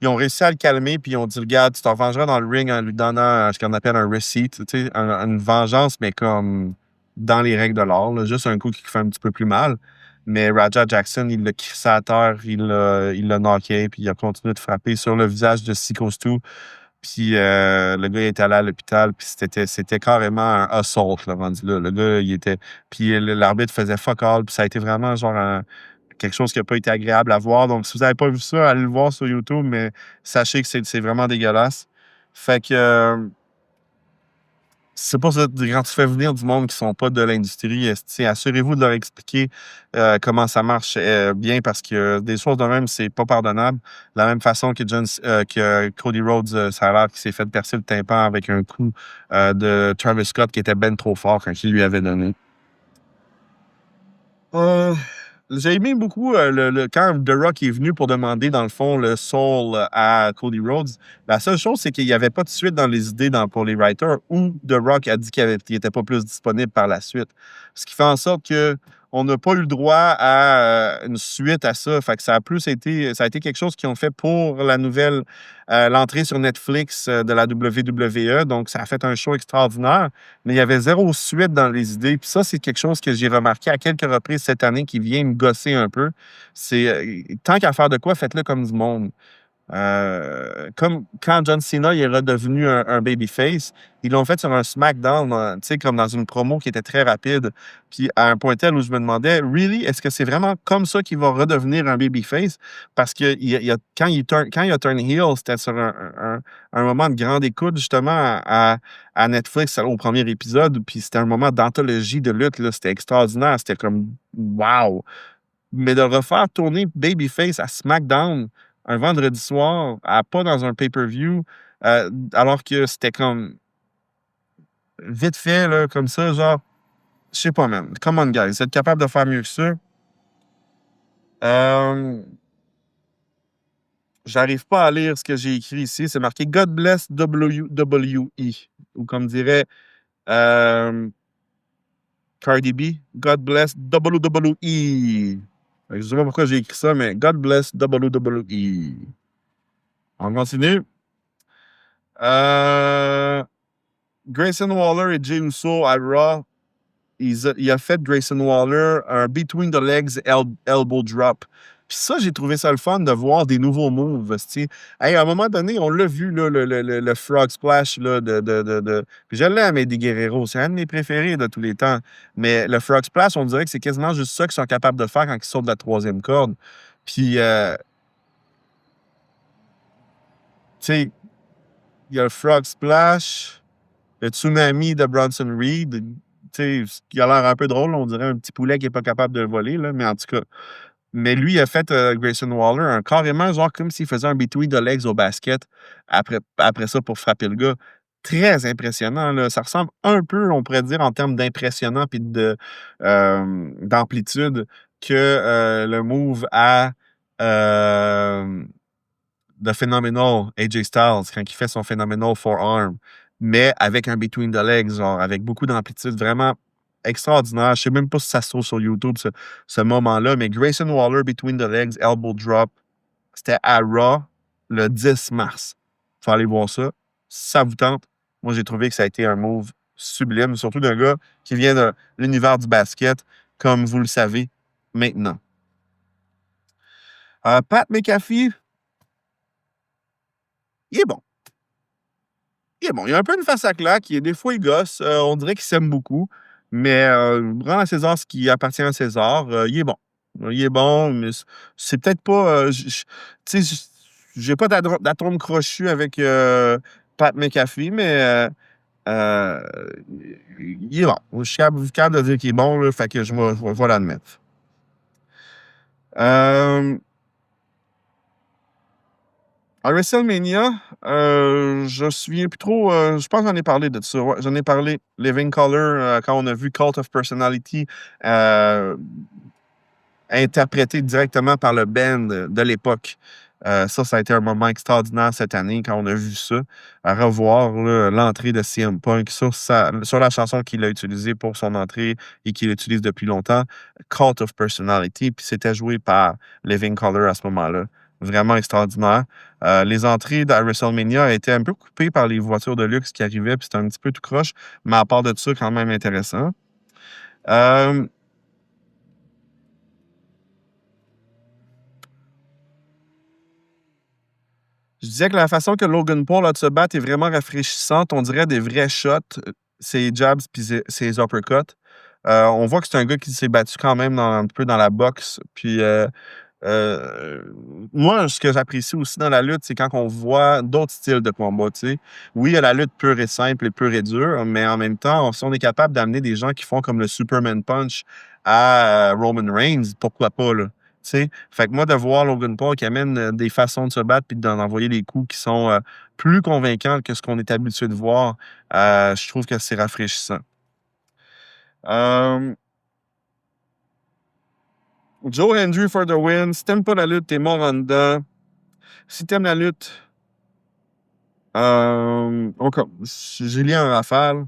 Ils ont réussi à le calmer, puis ils ont dit, regarde, tu t'en vengeras dans le ring en lui donnant ce qu'on appelle un receipt, tu sais, une vengeance, mais comme dans les règles de l'art, là, juste un coup qui fait un petit peu plus mal. Mais Raja Jackson, il l'a crissé à terre, il l'a knocké, puis il a continué de frapper sur le visage de Sikostu. Puis le gars il était allé à l'hôpital, puis c'était carrément un assault, là, rendu là. Le gars, il était. Puis l'arbitre faisait fuck all, puis ça a été vraiment genre quelque chose qui n'a pas été agréable à voir. Donc, si vous n'avez pas vu ça, allez le voir sur YouTube, mais sachez que c'est vraiment dégueulasse. Fait que c'est pas ça. Quand tu fais venir du monde qui sont pas de l'industrie, assurez-vous de leur expliquer comment ça marche bien parce que des choses de même, c'est pas pardonnable. De la même façon que Cody Rhodes, ça a l'air qu'il s'est fait percer le tympan avec un coup de Travis Scott qui était ben trop fort quand il lui avait donné. Euh, j'ai aimé beaucoup quand The Rock est venu pour demander, dans le fond, le soul à Cody Rhodes. La seule chose, c'est qu'il n'y avait pas de suite dans les idées pour les writers ou The Rock a dit qu'il n'était pas plus disponible par la suite. Ce qui fait en sorte que on n'a pas eu le droit à une suite à ça. Fait que ça a été quelque chose qu'ils ont fait pour l'entrée sur Netflix de la WWE. Donc, ça a fait un show extraordinaire mais il y avait zéro suite dans les idées. Puis ça, c'est quelque chose que j'ai remarqué à quelques reprises cette année qui vient me gosser un peu. C'est tant qu'à faire de quoi, faites-le comme du monde. Comme quand John Cena il est redevenu un babyface, ils l'ont fait sur un SmackDown, tu sais, comme dans une promo qui était très rapide. Puis à un point tel où je me demandais, really, est-ce que c'est vraiment comme ça qu'il va redevenir un babyface? Parce que quand il a turn heel, c'était sur un moment de grande écoute, justement, à Netflix au premier épisode. Puis c'était un moment d'anthologie de lutte, là. C'était extraordinaire. C'était comme, wow! Mais de le refaire tourner babyface à SmackDown un vendredi soir, pas dans un pay-per-view, alors que c'était comme vite fait, là, comme ça, genre, je sais pas, man. Come on, guys. Vous êtes capable de faire mieux que ça? Euh, J'arrive pas à lire ce que j'ai écrit ici. C'est marqué God bless WWE. Ou comme dirait euh, Cardi B, God bless WWE. Fait que je sais pas pourquoi j'ai écrit ça, mais God bless WWE. On continue. Euh, Grayson Waller et Jey Uso à Raw, il a fait Grayson Waller un Between the Legs elbow drop. Puis ça, j'ai trouvé ça le fun de voir des nouveaux moves. Hey, à un moment donné, on l'a vu, là, le Frog Splash. Là, Puis je l'aime, Eddie Guerrero. C'est un de mes préférés de tous les temps. Mais le Frog Splash, on dirait que c'est quasiment juste ça qu'ils sont capables de faire quand ils sautent de la troisième corde. Puis, tu sais, il y a le Frog Splash. Le tsunami de Bronson Reed, tu sais, qui a l'air un peu drôle, on dirait un petit poulet qui est pas capable de voler, là, mais en tout cas. Mais lui, il a fait, Grayson Waller, carrément genre comme s'il faisait un between the legs au basket après ça pour frapper le gars. Très impressionnant, là. Ça ressemble un peu, on pourrait dire, en termes d'impressionnant puis d'amplitude que, le move à, hem The Phenomenal AJ Styles quand il fait son Phenomenal Forearm, mais avec un between the legs, genre avec beaucoup d'amplitude, vraiment extraordinaire. Je sais même pas si ça se trouve sur YouTube, ce moment-là, mais Grayson Waller between the legs, elbow drop, c'était à Raw le 10 mars. Faut aller voir ça. Si ça vous tente, moi j'ai trouvé que ça a été un move sublime, surtout d'un gars qui vient de l'univers du basket, comme vous le savez maintenant. Pat McAfee, il est bon. Il est bon. Il a un peu une face à claque. Des fois, il gosse. On dirait qu'il s'aime beaucoup. Mais rend à César ce qui appartient à César. Il est bon. Il est bon, mais c'est peut-être pas. Tu sais, j'ai pas d'atome crochu avec Pat McAfee, mais euh, il est bon. Je suis capable de dire qu'il est bon, là, fait que je vais l'admettre. À WrestleMania, je me souviens plus trop, je pense que j'en ai parlé de ça, ouais, j'en ai parlé. Living Colour, quand on a vu Cult of Personality, heu, interprété directement par le band de l'époque. Ça a été un moment extraordinaire cette année quand on a vu ça. À revoir là, l'entrée de CM Punk sur la chanson qu'il a utilisée pour son entrée et qu'il utilise depuis longtemps, Cult of Personality, puis c'était joué par Living Colour à ce moment-là. Vraiment extraordinaire. Les entrées à WrestleMania étaient un peu coupées par les voitures de luxe qui arrivaient, puis c'était un petit peu tout croche, mais à part de ça, quand même intéressant. Hem Je disais que la façon que Logan Paul a de se battre est vraiment rafraîchissante. On dirait des vrais shots, ses jabs puis ses uppercuts. On voit que c'est un gars qui s'est battu quand même un peu dans la boxe. Puis, moi, ce que j'apprécie aussi dans la lutte, c'est quand on voit d'autres styles de combat, tu sais. Oui, il y a la lutte pure et simple et pure et dure, mais en même temps, si on est capable d'amener des gens qui font comme le Superman Punch à Roman Reigns, pourquoi pas, là? Tu sais? Fait que moi, de voir Logan Paul qui amène des façons de se battre puis d'en envoyer des coups qui sont plus convaincants que ce qu'on est habitué de voir, je trouve que c'est rafraîchissant. Euh, Joe Hendry for the win. Si t'aimes pas la lutte, t'es mort en dedans. Si t'aimes la lutte, Julien Rafale.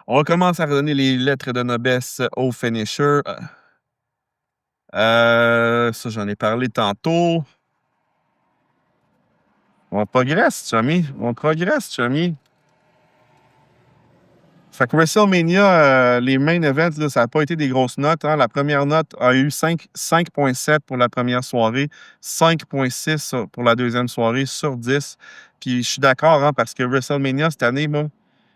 On commence à redonner les lettres de noblesse au finisher. Ça, j'en ai parlé tantôt. On progresse, chummy. On progresse, chummy. Fait que WrestleMania, les main events, là, ça n'a pas été des grosses notes, hein. La première note a eu 5,7 pour la première soirée, 5,6 pour la deuxième soirée sur 10. Puis je suis d'accord, hein, parce que WrestleMania cette année, moi,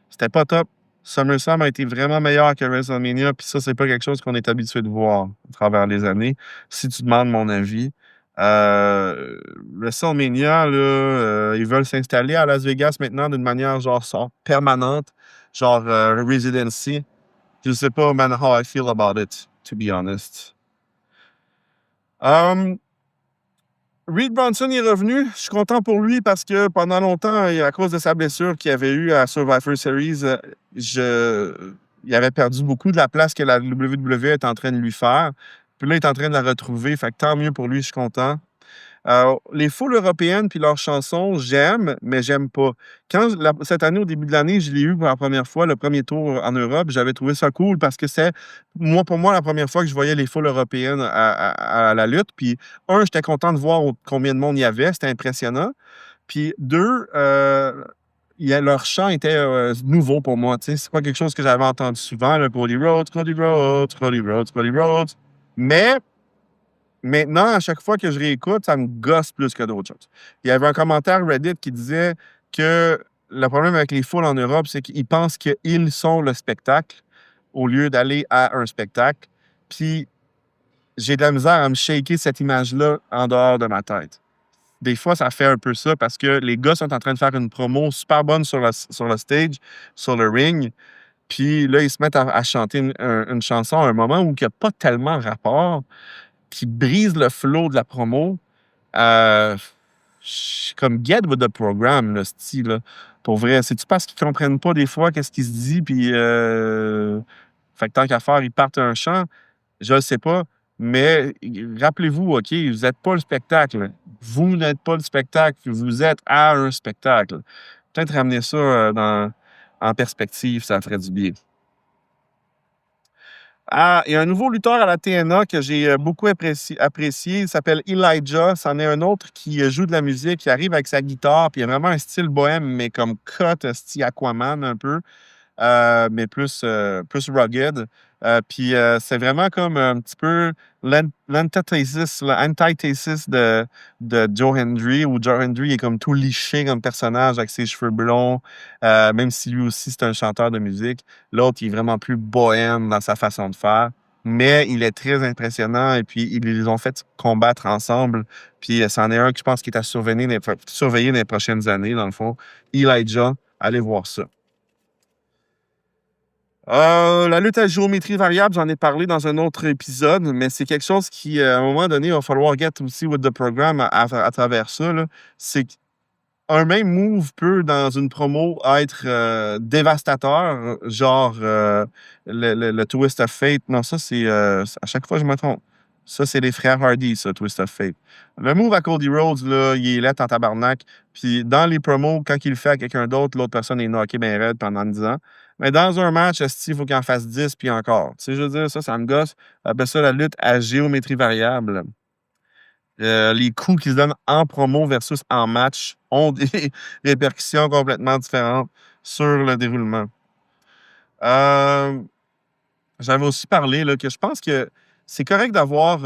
c'était pas top. SummerSlam a été vraiment meilleur que WrestleMania, puis ça, c'est pas quelque chose qu'on est habitué de voir à travers les années. Si tu demandes mon avis, WrestleMania, là, ils veulent s'installer à Las Vegas maintenant d'une manière genre permanente, genre residency. Je sais pas, man, how I feel about it, to be honest. Um, Reed Bronson est revenu. Je suis content pour lui parce que pendant longtemps, à cause de sa blessure qu'il avait eue à Survivor Series, il avait perdu beaucoup de la place que la WWE est en train de lui faire. Puis là, il est en train de la retrouver. Fait que tant mieux pour lui, je suis content. Les foules européennes puis leurs chansons, j'aime, mais j'aime pas. Cette année, au début de l'année, je l'ai eu pour la première fois, le premier tour en Europe, j'avais trouvé ça cool parce que c'est, pour moi, la première fois que je voyais les foules européennes à la lutte. Puis, j'étais content de voir combien de monde il y avait, c'était impressionnant. Puis, deux, leur chant était nouveau pour moi. Tu sais, c'est pas quelque chose que j'avais entendu souvent, le Cody Rhodes, Cody Rhodes, Cody Rhodes, Cody Rhodes. Mais maintenant, à chaque fois que je réécoute, ça me gosse plus que d'autres choses. Il y avait un commentaire Reddit qui disait que le problème avec les foules en Europe, c'est qu'ils pensent qu'ils sont le spectacle au lieu d'aller à un spectacle. Puis j'ai de la misère à me shaker cette image-là en dehors de ma tête. Des fois, ça fait un peu ça parce que les gars sont en train de faire une promo super bonne sur le stage, sur le ring. Puis là, ils se mettent à chanter une chanson à un moment où il y a pas tellement rapport, qui brise le flow de la promo. Heu, comme get with the program, là, c'ti, là. Pour vrai, c'est-tu parce qu'ils comprennent pas des fois qu'est-ce qui se dit puis, fait que tant qu'à faire, ils partent un chant? Je le sais pas, mais rappelez-vous, OK, vous êtes pas le spectacle. Vous n'êtes pas le spectacle, vous êtes à un spectacle. Peut-être ramener ça, en perspective, ça ferait du bien. Ah, il y a un nouveau lutteur à la TNA que j'ai, beaucoup apprécié. Il s'appelle Elijah. C'en est un autre qui, joue de la musique, qui arrive avec sa guitare, puis il a vraiment un style bohème, mais comme cut, style Aquaman un peu. Mais plus rugged. Puis c'est vraiment comme un petit peu l'antithesis de Joe Hendry, où Joe Hendry est comme tout liché comme personnage avec ses cheveux blonds, même si lui aussi c'est un chanteur de musique. L'autre, il est vraiment plus bohème dans sa façon de faire. Mais il est très impressionnant et puis ils les ont fait combattre ensemble. Puis c'en est un que je pense qui est à surveiller dans les prochaines années, dans le fond. Elijah, allez voir ça. La lutte à géométrie variable, j'en ai parlé dans un autre épisode, mais c'est quelque chose qui, à un moment donné, il va falloir get aussi with the program à travers ça, là. C'est qu'un même move peut, dans une promo, être dévastateur, genre le Twist of Fate. Non, ça, c'est. À chaque fois, je me trompe. Ça, c'est les frères Hardy, ça, Twist of Fate. Le move à Cody Rhodes, là, il est laid en tabarnak. Puis dans les promos, quand il le fait à quelqu'un d'autre, l'autre personne est knockée bien raide pendant 10 ans. Mais dans un match, il faut qu'il en fasse 10 puis encore. Tu sais, je veux dire, ça me gosse. Après ça, la lutte à géométrie variable. Les coups qu'ils se donnent en promo versus en match ont des répercussions complètement différentes sur le déroulement. Euh, J'avais aussi parlé là, que je pense que c'est correct d'avoir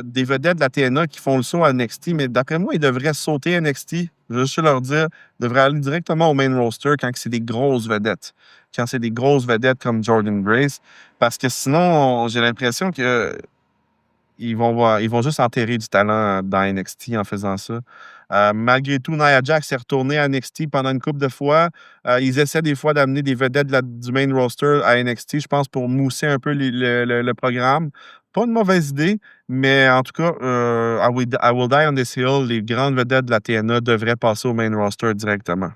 des vedettes de la TNA qui font le saut à NXT, mais d'après moi, ils devraient sauter NXT. Je veux juste leur dire, ils devraient aller directement au main roster quand c'est des grosses vedettes. Quand c'est des grosses vedettes comme Jordan Grace. Parce que sinon, j'ai l'impression que ils vont juste enterrer du talent dans NXT en faisant ça. Malgré tout, Nia Jax s'est retournée à NXT pendant une couple de fois. Ils essaient des fois d'amener des vedettes du main roster à NXT, je pense, pour mousser un peu le programme. Pas une mauvaise idée, mais en tout cas, I Will Die on This Hill, les grandes vedettes de la TNA devraient passer au main roster directement.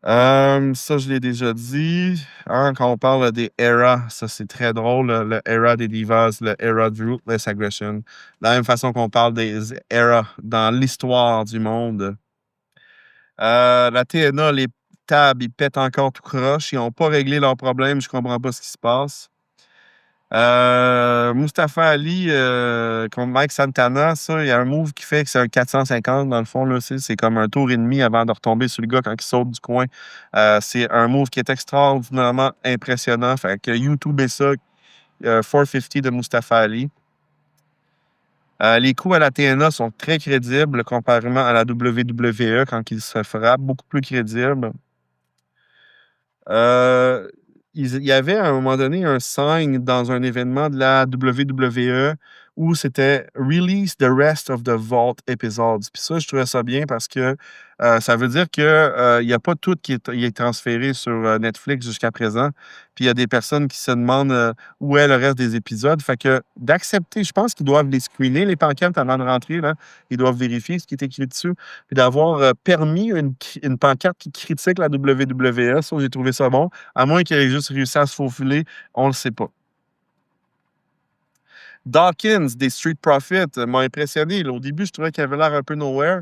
Ça, je l'ai déjà dit. Hein, quand on parle des eras, ça, c'est très drôle, le era des divas, le era du Ruthless Aggression. De la même façon qu'on parle des eras dans l'histoire du monde. La TNA, les tables, ils pètent encore tout croche. Ils n'ont pas réglé leurs problèmes. Je comprends pas ce qui se passe. Mustafa Ali contre Mike Santana, ça, il y a un move qui fait que c'est un 450 dans le fond. Là, c'est comme un tour et demi avant de retomber sur le gars quand il saute du coin. C'est un move qui est extraordinairement impressionnant. Fait que YouTube et ça, 450 de Mustafa Ali. Les coups à la TNA sont très crédibles comparément à la WWE quand ils se frappent, beaucoup plus crédibles. Euh, il y avait à un moment donné un sign dans un événement de la WWE où c'était Release the rest of the Vault episodes. Puis ça, je trouvais ça bien parce que ça veut dire que il n'y a pas tout il est transféré sur Netflix jusqu'à présent. Puis il y a des personnes qui se demandent où est le reste des épisodes. Fait que d'accepter, je pense qu'ils doivent les screener, les pancartes avant de rentrer. Là. Ils doivent vérifier ce qui est écrit dessus. Puis d'avoir permis une pancarte qui critique la WWE, ça, j'ai trouvé ça bon. À moins qu'il ait juste réussi à se faufiler, on le sait pas. Dawkins des Street Profits m'a impressionné. Là, au début, je trouvais qu'il avait l'air un peu nowhere.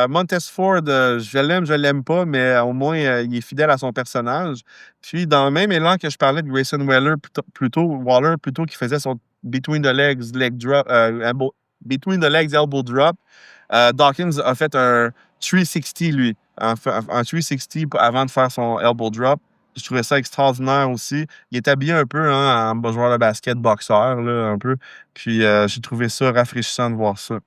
Montez Ford, je l'aime pas, mais au moins, il est fidèle à son personnage. Puis, dans le même élan que je parlais de Grayson Waller, plutôt qui faisait son Between the Legs, leg drop, Between the Legs, elbow drop, Dawkins a fait un 360, lui. Un 360 avant de faire son elbow drop. Je trouvais ça extraordinaire aussi. Il est habillé un peu hein, en joueur de basket, boxeur, là, un peu. Puis j'ai trouvé ça rafraîchissant de voir ça.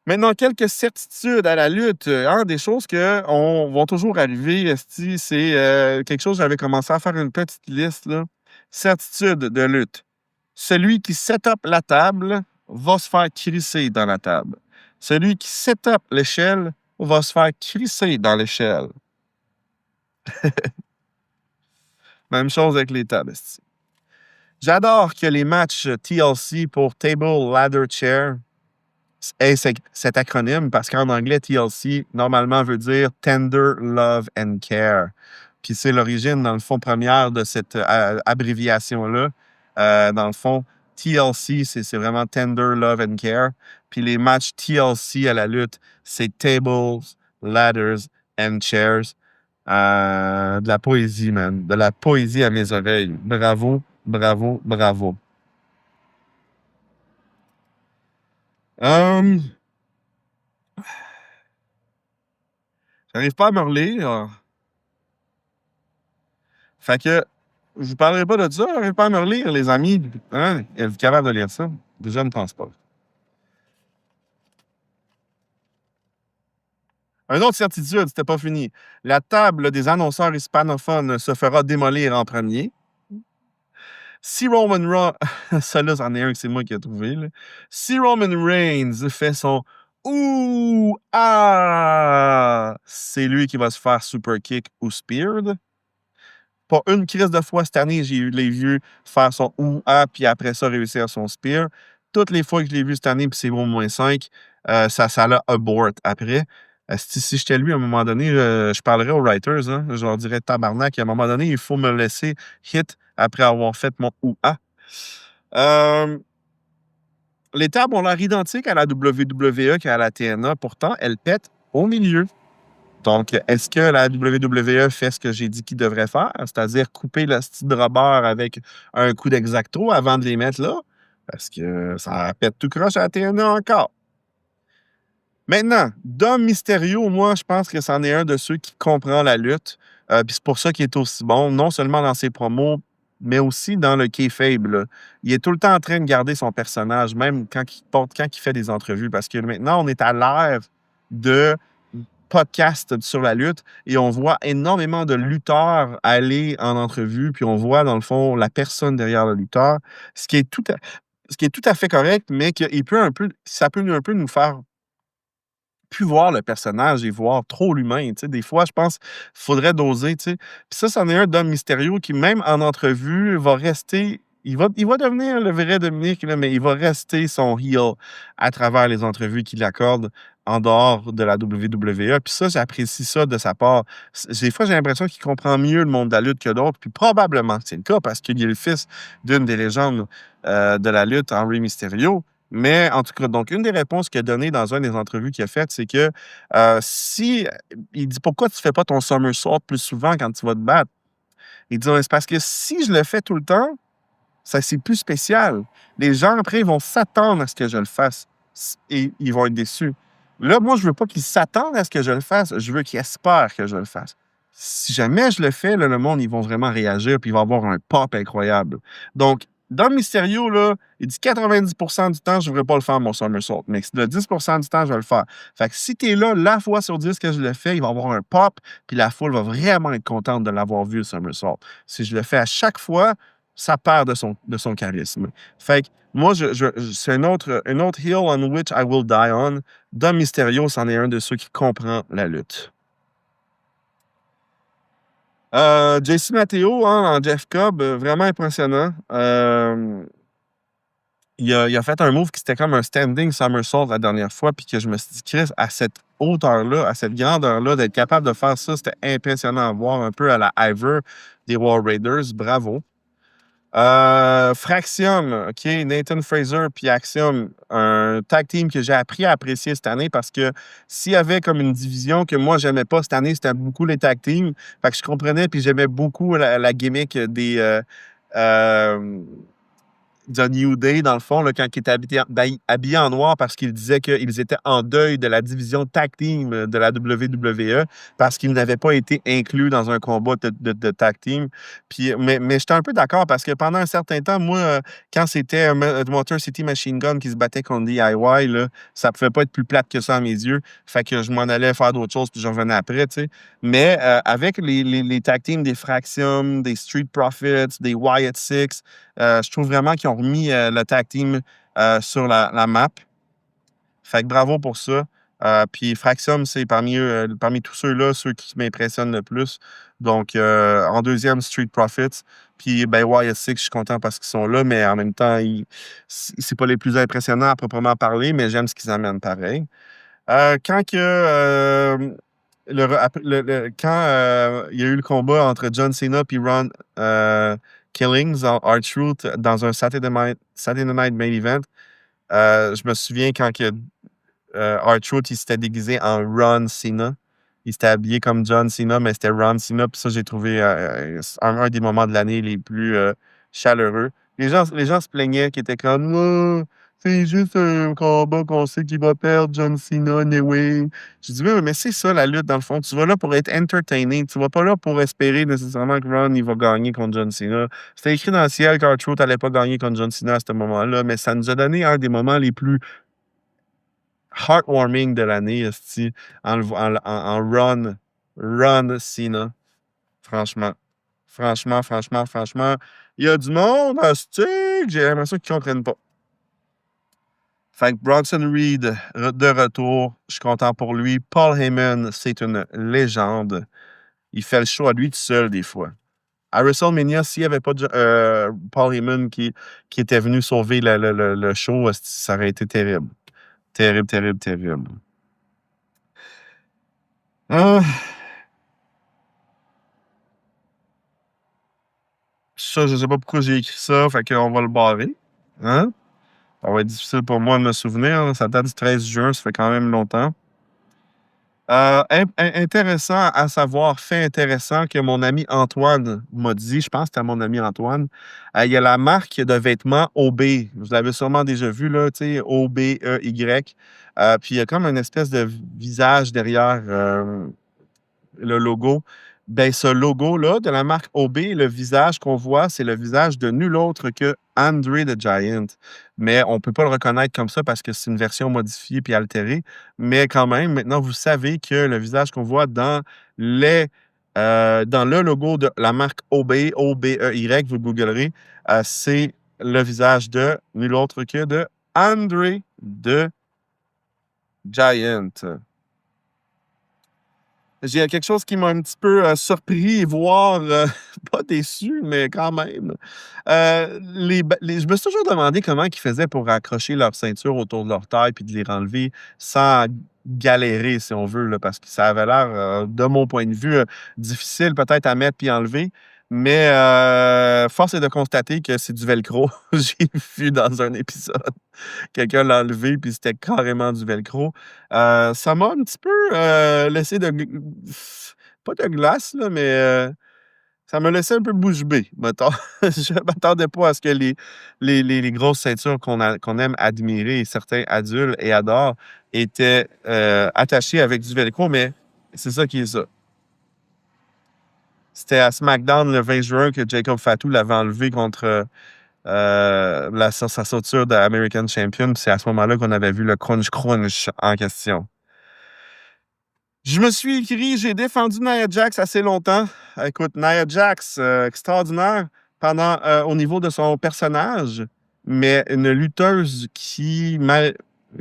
Maintenant, quelques certitudes à la lutte. Des choses que vont toujours arriver, esti, c'est quelque chose, j'avais commencé à faire une petite liste. Là. Certitude de lutte. Celui qui set up la table va se faire crisser dans la table. Celui qui set up l'échelle va se faire crisser dans l'échelle. Même chose avec les tables. esti. J'adore que les matchs TLC pour Table Ladder Chair aient cet acronyme parce qu'en anglais, TLC, normalement, veut dire Tender Love and Care. Puis c'est l'origine, dans le fond, première de cette abréviation-là. Dans le fond, TLC, c'est vraiment Tender Love and Care. Puis les matchs TLC à la lutte, c'est Tables, Ladders and Chairs. De la poésie, man. De la poésie à mes oreilles. Bravo, bravo, bravo. Hum, J'arrive pas à me relire. Fait que je vous parlerai pas de ça. J'arrive pas à me relire, les amis. Hein? Êtes-vous capable de lire ça? Déjà, me transport. Un autre certitude, c'était pas fini. La table des annonceurs hispanophones se fera démolir en premier. Si Roman Reigns, ça là, c'en est un que c'est moi qui ai trouvé. Là. Si Roman Reigns fait son ouh ah, c'est lui qui va se faire super kick ou speared. Pas une crise de fois cette année, j'ai eu les vu faire son ouh ah, puis après ça réussir son spear. Toutes les fois que je l'ai vu cette année, puis c'est au moins 5, ça l'a abort après. Si j'étais lui, à un moment donné, je parlerais aux writers, hein, je leur dirais tabarnak, à un moment donné, il faut me laisser hit après avoir fait mon ouah. Les tables ont l'air identiques à la WWE qu'à la TNA, pourtant, elles pètent au milieu. Donc, est-ce que la WWE fait ce que j'ai dit qu'il devrait faire, c'est-à-dire couper le style de rubber avec un coup d'exacto avant de les mettre là? Parce que ça pète tout croche à la TNA encore. Maintenant, Dom Mysterio, moi, je pense que c'en est un de ceux qui comprend la lutte. Puis c'est pour ça qu'il est aussi bon, non seulement dans ses promos, mais aussi dans le kayfabe. Là. Il est tout le temps en train de garder son personnage, même quand il fait des entrevues. Parce que maintenant, on est à l'ère de podcasts sur la lutte et on voit énormément de lutteurs aller en entrevue, puis on voit, dans le fond, la personne derrière le lutteur, ce qui est tout à fait correct, mais ça peut un peu nous faire plus voir le personnage et voir trop l'humain. Tu sais. Des fois, je pense qu'il faudrait doser. Tu sais. Puis ça, c'en est un d'homme mystérieux qui, même en entrevue, va rester. Il va devenir le vrai Dominique, là, mais il va rester son heel à travers les entrevues qu'il accorde en dehors de la WWE. Puis ça, j'apprécie ça de sa part. Des fois, j'ai l'impression qu'il comprend mieux le monde de la lutte que d'autres. Puis probablement que c'est le cas parce qu'il est le fils d'une des légendes de la lutte, Henry Mysterio. Mais en tout cas, donc, une des réponses qu'il a données dans une des entrevues qu'il a faites, c'est que si. Il dit pourquoi tu ne fais pas ton somersault plus souvent quand tu vas te battre? Il dit c'est parce que si je le fais tout le temps, ça c'est plus spécial. Les gens après, ils vont s'attendre à ce que je le fasse et ils vont être déçus. Là, moi, je veux pas qu'ils s'attendent à ce que je le fasse, je veux qu'ils espèrent que je le fasse. Si jamais je le fais, là, le monde, ils vont vraiment réagir puis il va avoir un pop incroyable. Donc, dans le Mysterio, là, il dit 90% du temps, je ne devrais pas le faire, mon somersault. Mais le 10% du temps, je vais le faire. Fait que si tu es là, la fois sur 10 que je le fais, il va avoir un pop, puis la foule va vraiment être contente de l'avoir vu, le somersault. Si je le fais à chaque fois, ça perd de son charisme. Fait que moi, c'est un autre hill on which I will die on. Dom Mysterio, c'en est un de ceux qui comprend la lutte. JC Matteo, hein, en Jeff Cobb, vraiment impressionnant. Il a fait un move qui était comme un standing somersault la dernière fois, puis que je me suis dit, Chris, à cette hauteur-là, à cette grandeur-là, d'être capable de faire ça, c'était impressionnant à voir, un peu à la Iver des War Raiders. Bravo. Fraxium, OK, Nathan Fraser puis Axiom, un tag team que j'ai appris à apprécier cette année parce que s'il y avait comme une division que moi j'aimais pas cette année, c'était beaucoup les tag teams. Fait que je comprenais puis j'aimais beaucoup la gimmick de New Day, dans le fond, là, quand il était habillé en noir parce qu'il disait qu'ils étaient en deuil de la division tag team de la WWE parce qu'ils n'avaient pas été inclus dans un combat de tag team. Puis, mais j'étais un peu d'accord parce que pendant un certain temps, moi, quand c'était Motor City Machine Gun qui se battait contre DIY, là, ça ne pouvait pas être plus plate que ça à mes yeux. Fait que je m'en allais faire d'autres choses puis je revenais après, tu sais. Mais avec les tag teams des Fraxium, des Street Profits, des Wyatt Six, je trouve vraiment qu'ils ont remis le tag team sur la map. Fait que bravo pour ça. Puis Fraxium, c'est parmi eux, parmi tous ceux-là, ceux qui m'impressionnent le plus. Donc, en deuxième, Street Profits. Puis, ben, YS6, je suis content parce qu'ils sont là, mais en même temps, c'est pas les plus impressionnants à proprement parler, mais j'aime ce qu'ils amènent pareil. Quand que, quand il y a eu le combat entre John Cena et Ron Killings en R-Truth dans un Saturday Night Main Event, je me souviens quand que R-Truth, il s'était déguisé en Ron Cena. Il s'était habillé comme John Cena, mais c'était Ron Cena. Puis ça, j'ai trouvé un des moments de l'année les plus chaleureux. Les gens se plaignaient qui étaient comme oh, c'est juste un combat qu'on sait qu'il va perdre, John Cena, anyway. J'ai dit, oui, mais c'est ça la lutte, dans le fond. Tu vas là pour être entertaining. Tu vas pas là pour espérer nécessairement que Ron il va gagner contre John Cena. C'était écrit dans le ciel qu'R-Truth n'allait pas gagner contre John Cena à ce moment-là, mais ça nous a donné un des moments les plus heartwarming de l'année, esti, en Run Cena. Franchement. Franchement. Il y a du monde, esti, que j'ai l'impression qu'ils ne comprennent pas. Fait que Bronson Reed, de retour. Je suis content pour lui. Paul Heyman, c'est une légende. Il fait le show à lui tout seul, des fois. À WrestleMania, s'il n'y avait pas Paul Heyman qui était venu sauver le show, esti, ça aurait été terrible. Terrible. Ah, ça, je sais pas pourquoi j'ai écrit ça, fait qu'on va le barrer. Hein? Ça va être difficile pour moi de me souvenir, là. Ça date du 13 juin, ça fait quand même longtemps. Intéressant à savoir, fait intéressant que mon ami Antoine m'a dit, je pense que c'était mon ami Antoine, il y a la marque de vêtements OB. Vous l'avez sûrement déjà vu, là, tu sais, OBEY. Puis il y a comme une espèce de visage derrière le logo. Ben, ce logo-là de la marque OB, le visage qu'on voit, c'est le visage de nul autre que Andre the Giant. Mais on ne peut pas le reconnaître comme ça parce que c'est une version modifiée puis altérée. Mais quand même, maintenant, vous savez que le visage qu'on voit dans le logo de la marque OB, OBEY, vous le googlerez, c'est le visage de nul autre que de Andre the Giant. J'ai quelque chose qui m'a un petit peu surpris, voire pas déçu, mais quand même. Je me suis toujours demandé comment ils faisaient pour accrocher leur ceinture autour de leur taille puis de les renlever sans galérer, si on veut, là, parce que ça avait l'air, de mon point de vue, difficile peut-être à mettre puis enlever. Mais force est de constater que c'est du velcro. J'ai vu dans un épisode. Quelqu'un l'a enlevé, puis c'était carrément du velcro. Ça m'a un petit peu, laissé pas de glace, là, mais ça m'a laissé un peu bouche bée, mettons. Je m'attendais pas à ce que les grosses ceintures qu'on aime admirer et certains adulent et adorent étaient, attachées avec du velcro, mais c'est ça qui est ça. C'était à SmackDown le 20 juin que Jacob Fatu l'avait enlevé contre, sa sauture d'American Champion, puis c'est à ce moment-là qu'on avait vu le crunch en question. Je me suis écrit, j'ai défendu Nia Jax assez longtemps. Écoute, Nia Jax, extraordinaire au niveau de son personnage, mais une lutteuse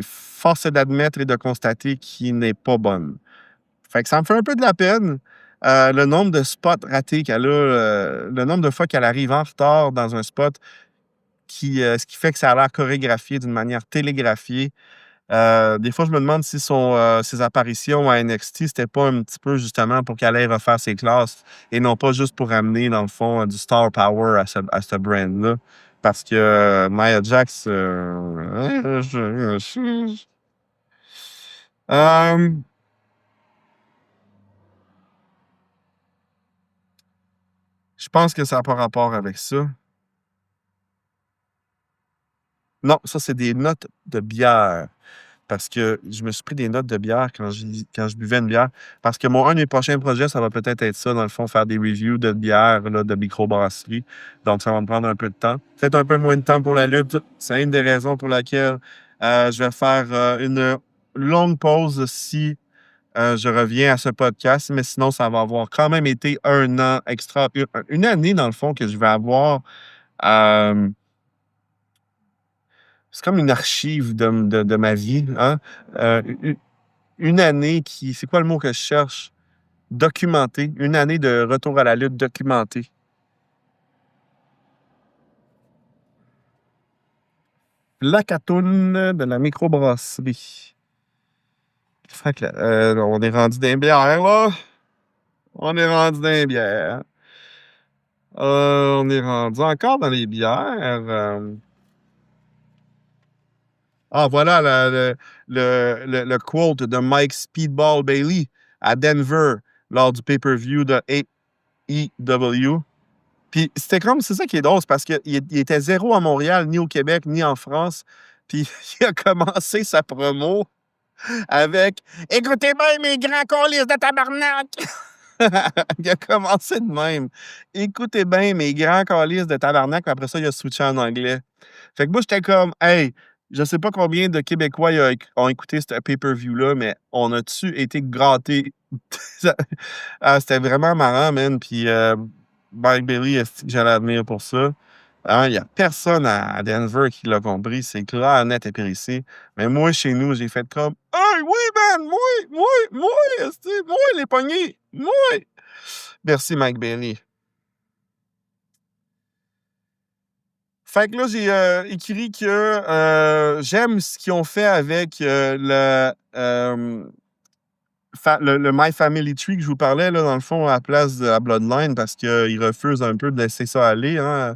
force est d'admettre et de constater qui n'est pas bonne. Fait que ça me fait un peu de la peine. Le nombre de spots ratés qu'elle a, le nombre de fois qu'elle arrive en retard dans un spot, ce qui fait que ça a l'air chorégraphié d'une manière télégraphiée. Des fois, je me demande si ses apparitions à NXT, c'était pas un petit peu justement pour qu'elle aille refaire ses classes et non pas juste pour amener, dans le fond, du star power à ce brand-là. Parce que Nia Jax, euh, je pense que ça n'a pas rapport avec ça. Non, ça, c'est des notes de bière. Parce que je me suis pris des notes de bière quand je buvais une bière. Parce que un de mes prochains projets, ça va peut-être être ça, dans le fond, faire des reviews de bière, là, de microbrasserie. Donc, ça va me prendre un peu de temps. Peut-être un peu moins de temps pour la lutte. C'est une des raisons pour laquelle je vais faire une longue pause si je reviens à ce podcast. Mais sinon, ça va avoir quand même été un an extra, une année, dans le fond, que je vais avoir. euh, c'est comme une archive de ma vie, hein? une année qui c'est quoi le mot que je cherche? Documentée, une année de retour à la lutte documentée. La catoune de la microbrasserie. Fait que là, on est rendu dans les bières, là. On est rendu dans les bières. On est rendu encore dans les bières. Ah, voilà le quote de Mike Speedball Bailey à Denver lors du pay-per-view de AEW. Puis c'était comme, c'est ça qui est drôle, c'est parce qu'il était zéro à Montréal, ni au Québec, ni en France. Puis il a commencé sa promo avec écoutez bien, mes grands colis de tabarnak! Il a commencé de même. Écoutez bien, mes grands colis de tabarnak. Puis après ça, il a switché en anglais. Fait que moi, j'étais comme, hey, je sais pas combien de Québécois ont écouté ce pay-per-view-là, mais on a-tu été grattés? Ah, c'était vraiment marrant, man. Puis Mike Bailey, est-ce que j'ai l'admire pour ça? Hein, il n'y a personne à Denver qui l'a compris. C'est clair, net et précis. Mais moi, chez nous, j'ai fait comme hey, oui, man, moi, moi, les poignées, moi. Merci, Mike Bailey. Fait que là, j'ai écrit que j'aime ce qu'ils ont fait avec le My Family Tree que je vous parlais, là, dans le fond, à la place de la Bloodline, parce qu'ils refusent un peu de laisser ça aller, hein,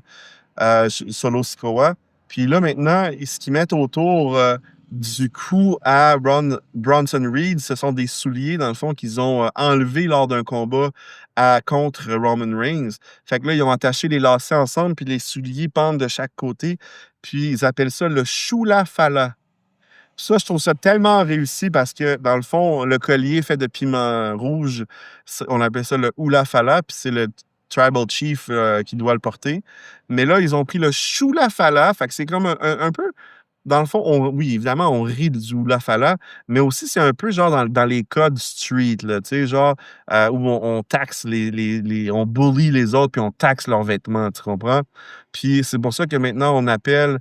Solo Sikoa. Puis là, maintenant, ce qu'ils mettent autour du cou à Bronson Reed, ce sont des souliers, dans le fond, qu'ils ont enlevés lors d'un combat contre Roman Reigns. Fait que là, ils ont attaché les lacets ensemble, puis les souliers pendent de chaque côté. Puis ils appellent ça le Shula Fala. Ça, je trouve ça tellement réussi parce que, dans le fond, le collier fait de piment rouge, on appelle ça le Hula Fala, puis c'est le Tribal Chief qui doit le porter. Mais là, ils ont pris le Shula Fala, fait que c'est comme un peu, dans le fond, oui, évidemment, on rit du Hula Fala, mais aussi c'est un peu genre dans les codes street, là, tu sais, genre où on taxe on bully les autres, puis on taxe leurs vêtements, tu comprends? Puis c'est pour ça que maintenant, on appelle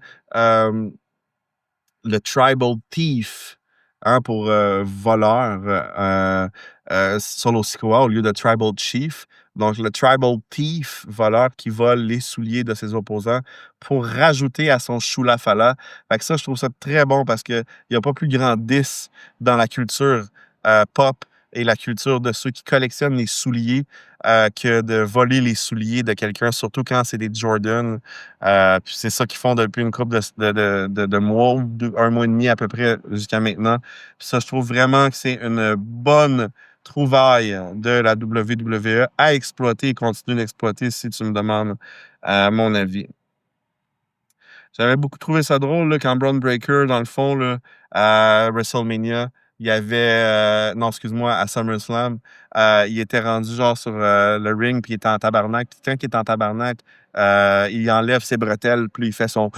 le Tribal Thief, hein, pour voleur, Solo Sikoa au lieu de Tribal Chief. Donc, le Tribal Thief, voleur qui vole les souliers de ses opposants pour rajouter à son Shulafala. Fait que ça, je trouve ça très bon parce qu'il n'y a pas plus grand 10 dans la culture pop et la culture de ceux qui collectionnent les souliers que de voler les souliers de quelqu'un, surtout quand c'est des Jordan. Puis c'est ça qu'ils font depuis une couple de mois, ou un mois et demi à peu près jusqu'à maintenant. Puis ça, je trouve vraiment que c'est une bonne trouvaille de la WWE à exploiter et continuer d'exploiter si tu me demandes mon avis. J'avais beaucoup trouvé ça drôle là, quand Braun Breaker, dans le fond, là, à WrestleMania, il y avait. Non, excuse-moi, à SummerSlam, il était rendu genre sur le ring, puis il était en tabarnak. Puis quand il est en tabarnak, il enlève ses bretelles, puis il fait son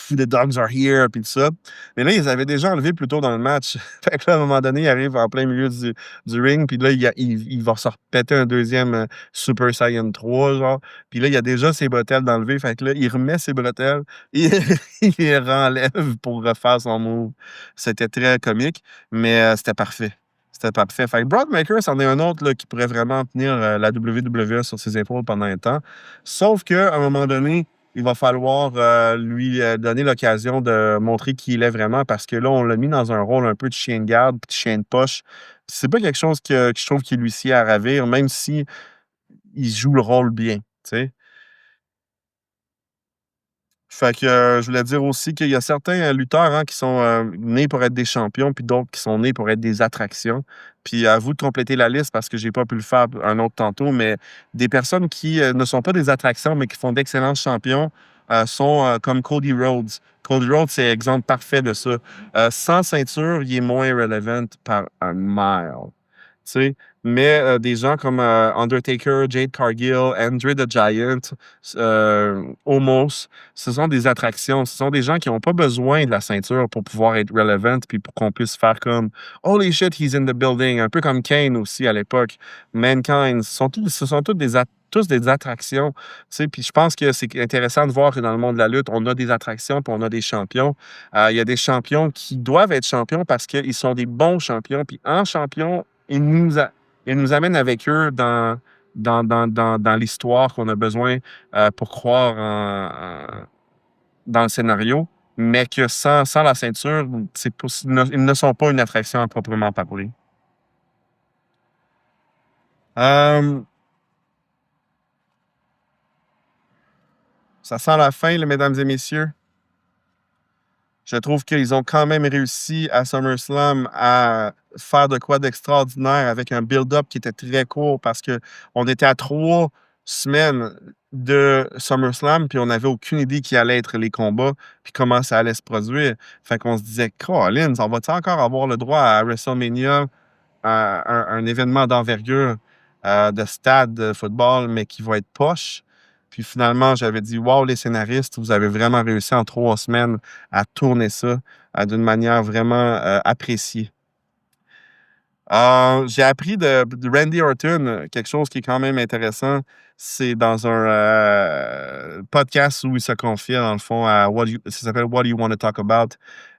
The dogs are here, puis tout ça. Mais là, ils avaient déjà enlevé plus tôt dans le match. Fait que là, à un moment donné, il arrive en plein milieu du ring, puis là, il va se repéter un deuxième Super Saiyan 3, genre. Puis là, il y a déjà ses bretelles d'enlever. Fait que là, il remet ses bretelles, et il les renlève pour refaire son move. C'était très comique, mais c'était parfait. C'était parfait. Fait que Brock Maker, c'en est un autre là, qui pourrait vraiment tenir la WWE sur ses épaules pendant un temps. Sauf qu'à un moment donné, il va falloir lui donner l'occasion de montrer qui il est vraiment parce que là, on l'a mis dans un rôle un peu de chien de garde puis de chien de poche. C'est pas quelque chose que je trouve qui lui sied à ravir, même si il joue le rôle bien, tu sais. Fait que je voulais dire aussi qu'il y a certains lutteurs hein, qui sont nés pour être des champions, puis d'autres qui sont nés pour être des attractions. Puis à vous de compléter la liste parce que j'ai pas pu le faire un autre tantôt, mais des personnes qui ne sont pas des attractions, mais qui font d'excellents champions sont comme Cody Rhodes. Cody Rhodes, c'est l'exemple parfait de ça. Sans ceinture, il est moins relevant par un mile. sais. Mais des gens comme Undertaker, Jade Cargill, Andre the Giant, Omos, ce sont des attractions. Ce sont des gens qui n'ont pas besoin de la ceinture pour pouvoir être relevant puis pour qu'on puisse faire comme Holy shit, he's in the building. Un peu comme Kane aussi à l'époque. Mankind. Ce sont tous des attractions. Tu sais. Puis je pense que c'est intéressant de voir que dans le monde de la lutte, on a des attractions puis on a des champions. Il y a des champions qui doivent être champions parce qu'ils sont des bons champions. Puis en champion, ils nous amènent avec eux dans l'histoire qu'on a besoin pour croire dans le scénario, mais que sans la ceinture, ils ne sont pas une attraction à proprement parler. Euh, Ça sent la fin, là, mesdames et messieurs. Je trouve qu'ils ont quand même réussi à SummerSlam à faire de quoi d'extraordinaire avec un build-up qui était très court parce qu'on était à 3 semaines de SummerSlam, puis on n'avait aucune idée qui allaient être les combats, puis comment ça allait se produire. Fait qu'on se disait, Collins, on va-tu encore avoir le droit à WrestleMania, à un événement d'envergure de stade de football, mais qui va être poche? Puis finalement, j'avais dit, wow, les scénaristes, vous avez vraiment réussi en 3 semaines à tourner ça d'une manière vraiment appréciée. J'ai appris de Randy Orton quelque chose qui est quand même intéressant. C'est dans un podcast où il se confiait, dans le fond, ça s'appelle What Do You Want to Talk About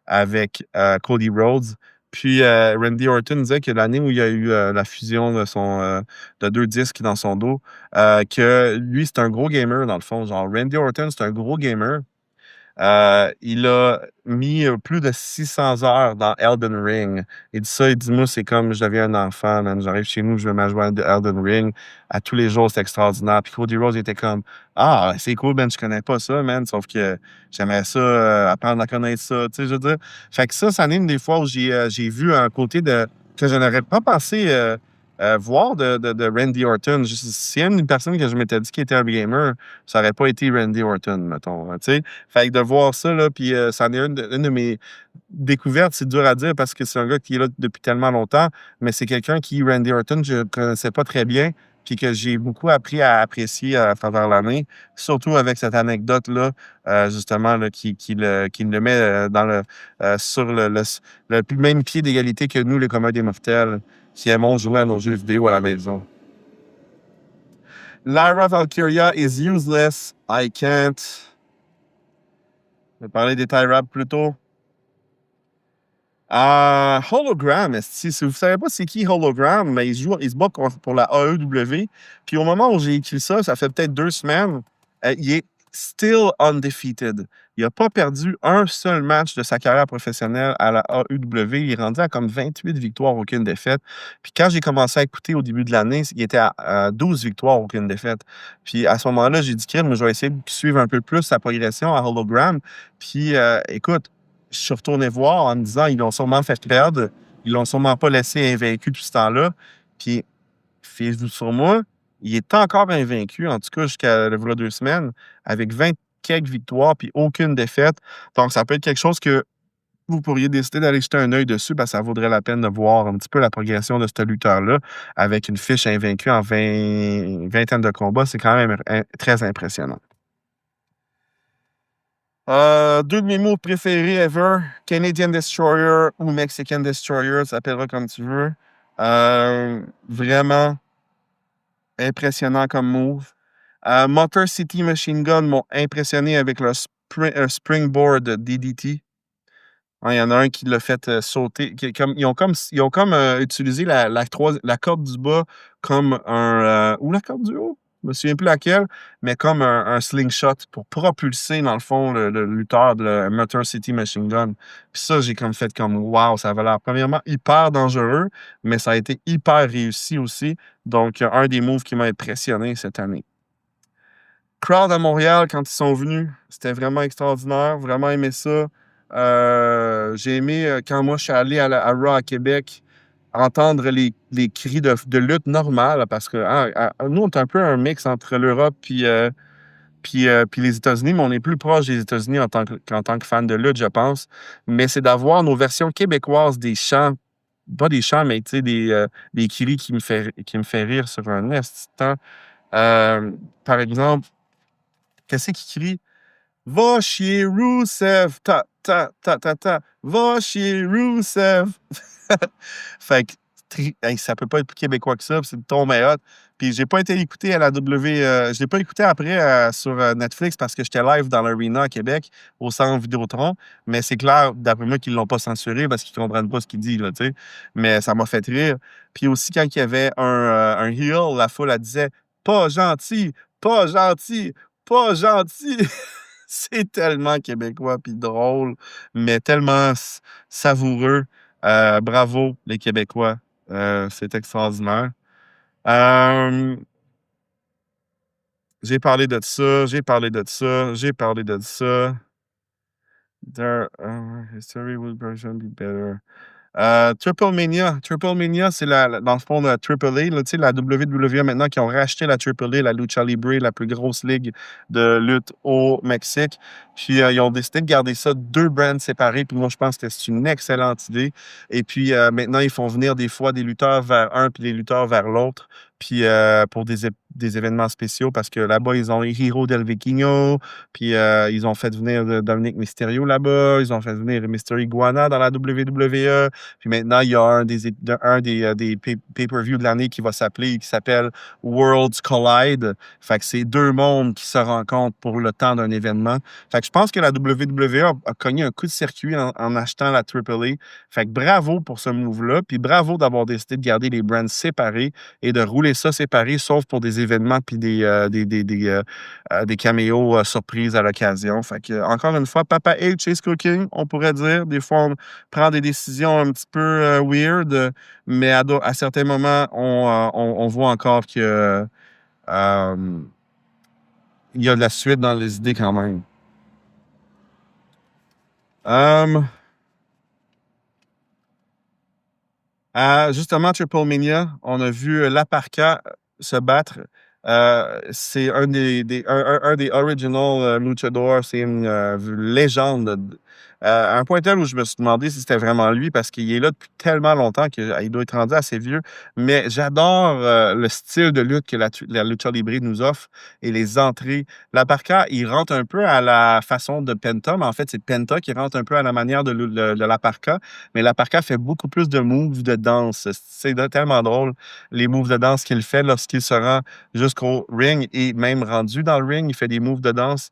avec Cody Rhodes. Puis Randy Orton disait que l'année où il y a eu la fusion de 2 disques dans son dos, que lui, c'est un gros gamer, dans le fond. Genre, Randy Orton, c'est un gros gamer. Il a mis plus de 600 heures dans Elden Ring. Il dit ça, il dit, moi, c'est comme je deviens un enfant, man. J'arrive chez nous, je vais m'ajouer à Elden Ring. À tous les jours, c'est extraordinaire. Puis Cody Rhodes était comme, ah, c'est cool, man, je connais pas ça, man. Sauf que j'aimerais ça, apprendre à connaître ça. Tu sais, je veux dire. Fait que ça anime des fois où j'ai vu un côté que je n'aurais pas pensé voir de Randy Orton. S'il y a une personne que je m'étais dit qui était un gamer, ça n'aurait pas été Randy Orton, mettons. Tu sais. Fait que de voir ça, là, puis c'en est une de mes découvertes. C'est dur à dire parce que c'est un gars qui est là depuis tellement longtemps, mais c'est quelqu'un qui, Randy Orton, je ne connaissais pas très bien, puis que j'ai beaucoup appris à apprécier à travers l'année, surtout avec cette anecdote-là, justement, là, qui le met sur le même pied d'égalité que nous, les communs des mortels, qui aimons jouer à nos jeux vidéo à la maison. Lyra Valkyria is useless. I can't. Je vais parler des tie wraps plus tôt. Hologram, si vous ne savez pas c'est qui Hologram, mais il se bat pour la AEW. Puis au moment où j'ai écrit ça, ça fait peut-être 2 semaines, il est still undefeated. Il n'a pas perdu un seul match de sa carrière professionnelle à la AEW. Il est rendu à comme 28 victoires, aucune défaite. Puis quand j'ai commencé à écouter au début de l'année, il était à 12 victoires, aucune défaite. Puis à ce moment-là, j'ai dit, Kim, je vais essayer de suivre un peu plus sa progression à Hologram. Puis écoute, je suis retourné voir en me disant, ils l'ont sûrement fait perdre. Ils l'ont sûrement pas laissé invaincu tout ce temps-là. Puis, fiez-vous sur moi, il est encore invaincu, en tout cas jusqu'à voilà 2 semaines, avec 20 quelques victoires puis aucune défaite. Donc, ça peut être quelque chose que vous pourriez décider d'aller jeter un œil dessus, parce que ça vaudrait la peine de voir un petit peu la progression de ce lutteur-là avec une fiche invaincue en vingtaine de combats. C'est quand même très impressionnant. Deux de mes mots préférés ever, Canadian Destroyer ou Mexican Destroyer, ça s'appellera comme tu veux. Vraiment impressionnant comme move. Motor City Machine Gun m'ont impressionné avec leur springboard DDT. Il y en a un qui l'a fait sauter. Ils ont comme utilisé la corde du bas comme ou la corde du haut, je me souviens plus laquelle, mais comme un slingshot pour propulser, dans le fond, le lutteur de la Motor City Machine Gun. Puis ça, j'ai comme fait comme wow, ça avait l'air premièrement hyper dangereux, mais ça a été hyper réussi aussi. Donc, un des moves qui m'a impressionné cette année. Crowd à Montréal, quand ils sont venus, c'était vraiment extraordinaire. Vraiment aimé ça. J'ai aimé, quand moi je suis allé à Raw à Québec, entendre les cris de lutte normale, parce que nous, on est un peu un mix entre l'Europe puis les États-Unis, mais on est plus proche des États-Unis qu'en tant que fan de lutte, je pense. Mais c'est d'avoir nos versions québécoises des chants pas des chants, mais tu sais, des cris qui me fait rire sur un esti de temps. Par exemple, qu'est-ce qu'il crie? Va chier Rousseff, ta, ta, ta, ta, ta, va chier Rousseff. Fait que hey, ça peut pas être plus québécois que ça, puis c'est le ton meilleur. Puis j'ai pas été écouté à la W, je l'ai pas écouté après sur Netflix parce que j'étais live dans l'Arena à Québec, au centre Vidéotron. Mais c'est clair, d'après moi, qu'ils l'ont pas censuré parce qu'ils comprennent pas ce qu'il dit, là, tu sais. Mais ça m'a fait rire. Puis aussi, quand il y avait un heel, la foule, elle disait pas gentil, pas gentil, pas gentil. C'est tellement québécois puis drôle, mais tellement savoureux. Bravo, les Québécois. C'est extraordinaire. Euh, j'ai parlé de ça, j'ai parlé de ça, j'ai parlé de ça. Their history will version be better. Triple Mania. Triple Mania, c'est dans le fond la Triple A, là, tu sais, la WWE maintenant qui ont racheté la Triple A, la Lucha Libre, la plus grosse ligue de lutte au Mexique. Puis ils ont décidé de garder ça deux brands séparés. Puis moi, je pense que c'est une excellente idée. Et puis maintenant, ils font venir des fois des lutteurs vers un puis des lutteurs vers l'autre. Puis pour des événements spéciaux, parce que là-bas, ils ont les Hero del Vikingo, puis ils ont fait venir Dominic Mysterio là-bas, ils ont fait venir Mystery Iguana dans la WWE. Puis maintenant, il y a un des pay-per-view de l'année qui s'appelle Worlds Collide. Fait que c'est deux mondes qui se rencontrent pour le temps d'un événement. Fait que je pense que la WWE a cogné un coup de circuit en achetant la AAA. Fait que bravo pour ce move-là. Puis bravo d'avoir décidé de garder les brands séparés et de rouler ça séparé, sauf pour des événements puis des caméos surprises à l'occasion. Fait que, encore une fois, Papa H is cooking, on pourrait dire. Des fois, on prend des décisions un petit peu weird, mais à certains moments, on voit encore que il y a de la suite dans les idées quand même. Euh, Justement, Triple Mania, on a vu Laparca se battre. C'est un des original luchadors. C'est une légende. À un point tel où je me suis demandé si c'était vraiment lui parce qu'il est là depuis tellement longtemps qu'il doit être rendu assez vieux. Mais j'adore le style de lutte que la Lucha Libre nous offre et les entrées. Laparca, il rentre un peu à la façon de Penta, mais en fait, c'est Penta qui rentre un peu à la manière de Laparca. Mais Laparca fait beaucoup plus de moves de danse. C'est tellement drôle, les moves de danse qu'il fait lorsqu'il se rend jusqu'au ring et même rendu dans le ring, il fait des moves de danse.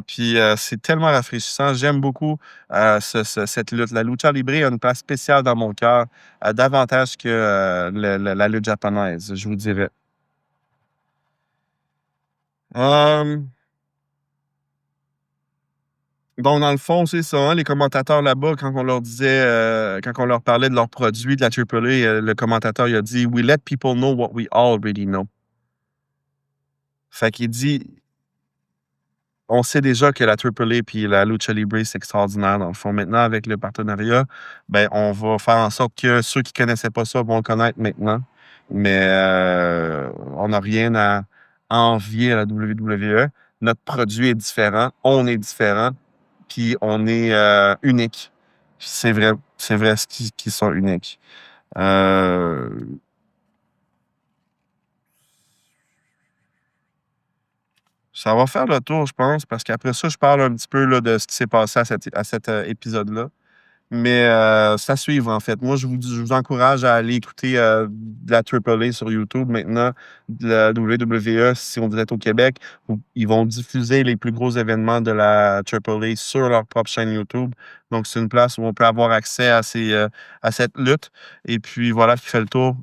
Puis c'est tellement rafraîchissant. J'aime beaucoup cette lutte. La lucha libre a une place spéciale dans mon cœur, davantage que la lutte japonaise, je vous dirais. Euh, Donc, dans le fond, c'est ça, hein, les commentateurs là-bas, quand on leur parlait de leurs produits de la AAA, le commentateur, il a dit: We let people know what we already know. Fait qu'il dit: On sait déjà que la AAA puis la Lucha Libre, c'est extraordinaire, dans le fond. Maintenant, avec le partenariat, ben, on va faire en sorte que ceux qui connaissaient pas ça vont le connaître maintenant. Mais on n'a rien à envier à la WWE. Notre produit est différent, on est différent, puis on est unique. C'est vrai ce qu'ils sont uniques. Euh, Ça va faire le tour, je pense, parce qu'après ça, je parle un petit peu là, de ce qui s'est passé à cet épisode-là. Mais c'est à suivre, en fait. Moi, je vous encourage à aller écouter de la AAA sur YouTube maintenant, de la WWE, si on êtes au Québec. Ils vont diffuser les plus gros événements de la AAA sur leur propre chaîne YouTube. Donc, c'est une place où on peut avoir accès à cette lutte. Et puis, voilà qui fait le tour.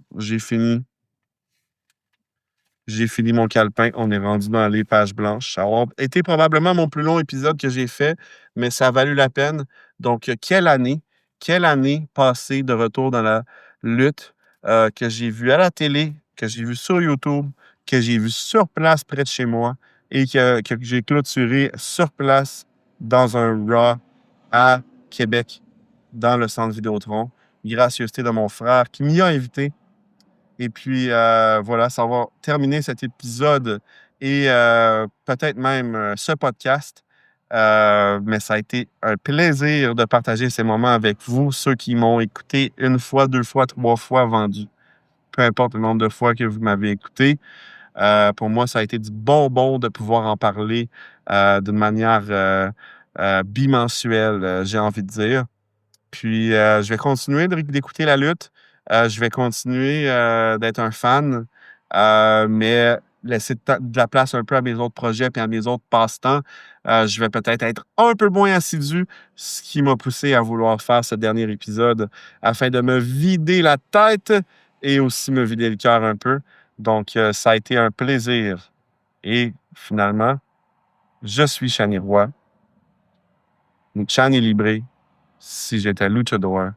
J'ai fini mon calepin. On est rendu dans les pages blanches. Ça a été probablement mon plus long épisode que j'ai fait, mais ça a valu la peine. Donc, quelle année passée de retour dans la lutte que j'ai vue à la télé, que j'ai vue sur YouTube, que j'ai vue sur place près de chez moi et que j'ai clôturé sur place dans un Raw à Québec, dans le centre Vidéotron. Gracieuseté de mon frère qui m'y a invité. Et puis, voilà, ça va terminer cet épisode et peut-être même ce podcast. Mais ça a été un plaisir de partager ces moments avec vous, ceux qui m'ont écouté 1 fois, 2 fois, 3 fois vendu. Peu importe le nombre de fois que vous m'avez écouté. Pour moi, ça a été du bonbon de pouvoir en parler d'une manière bimensuelle, j'ai envie de dire. Puis, je vais continuer d'écouter la lutte. Je vais continuer d'être un fan, mais laisser de la place un peu à mes autres projets et à mes autres passe-temps. Je vais peut-être être un peu moins assidu, ce qui m'a poussé à vouloir faire ce dernier épisode afin de me vider la tête et aussi me vider le cœur un peu. Donc, ça a été un plaisir. Et finalement, je suis Shani Roy, Chani Libre, si j'étais luchador.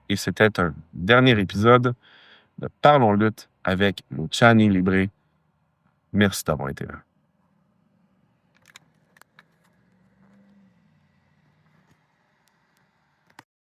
Et c'était un dernier épisode de Parlons lutte avec Chani Libre. Merci d'avoir été là.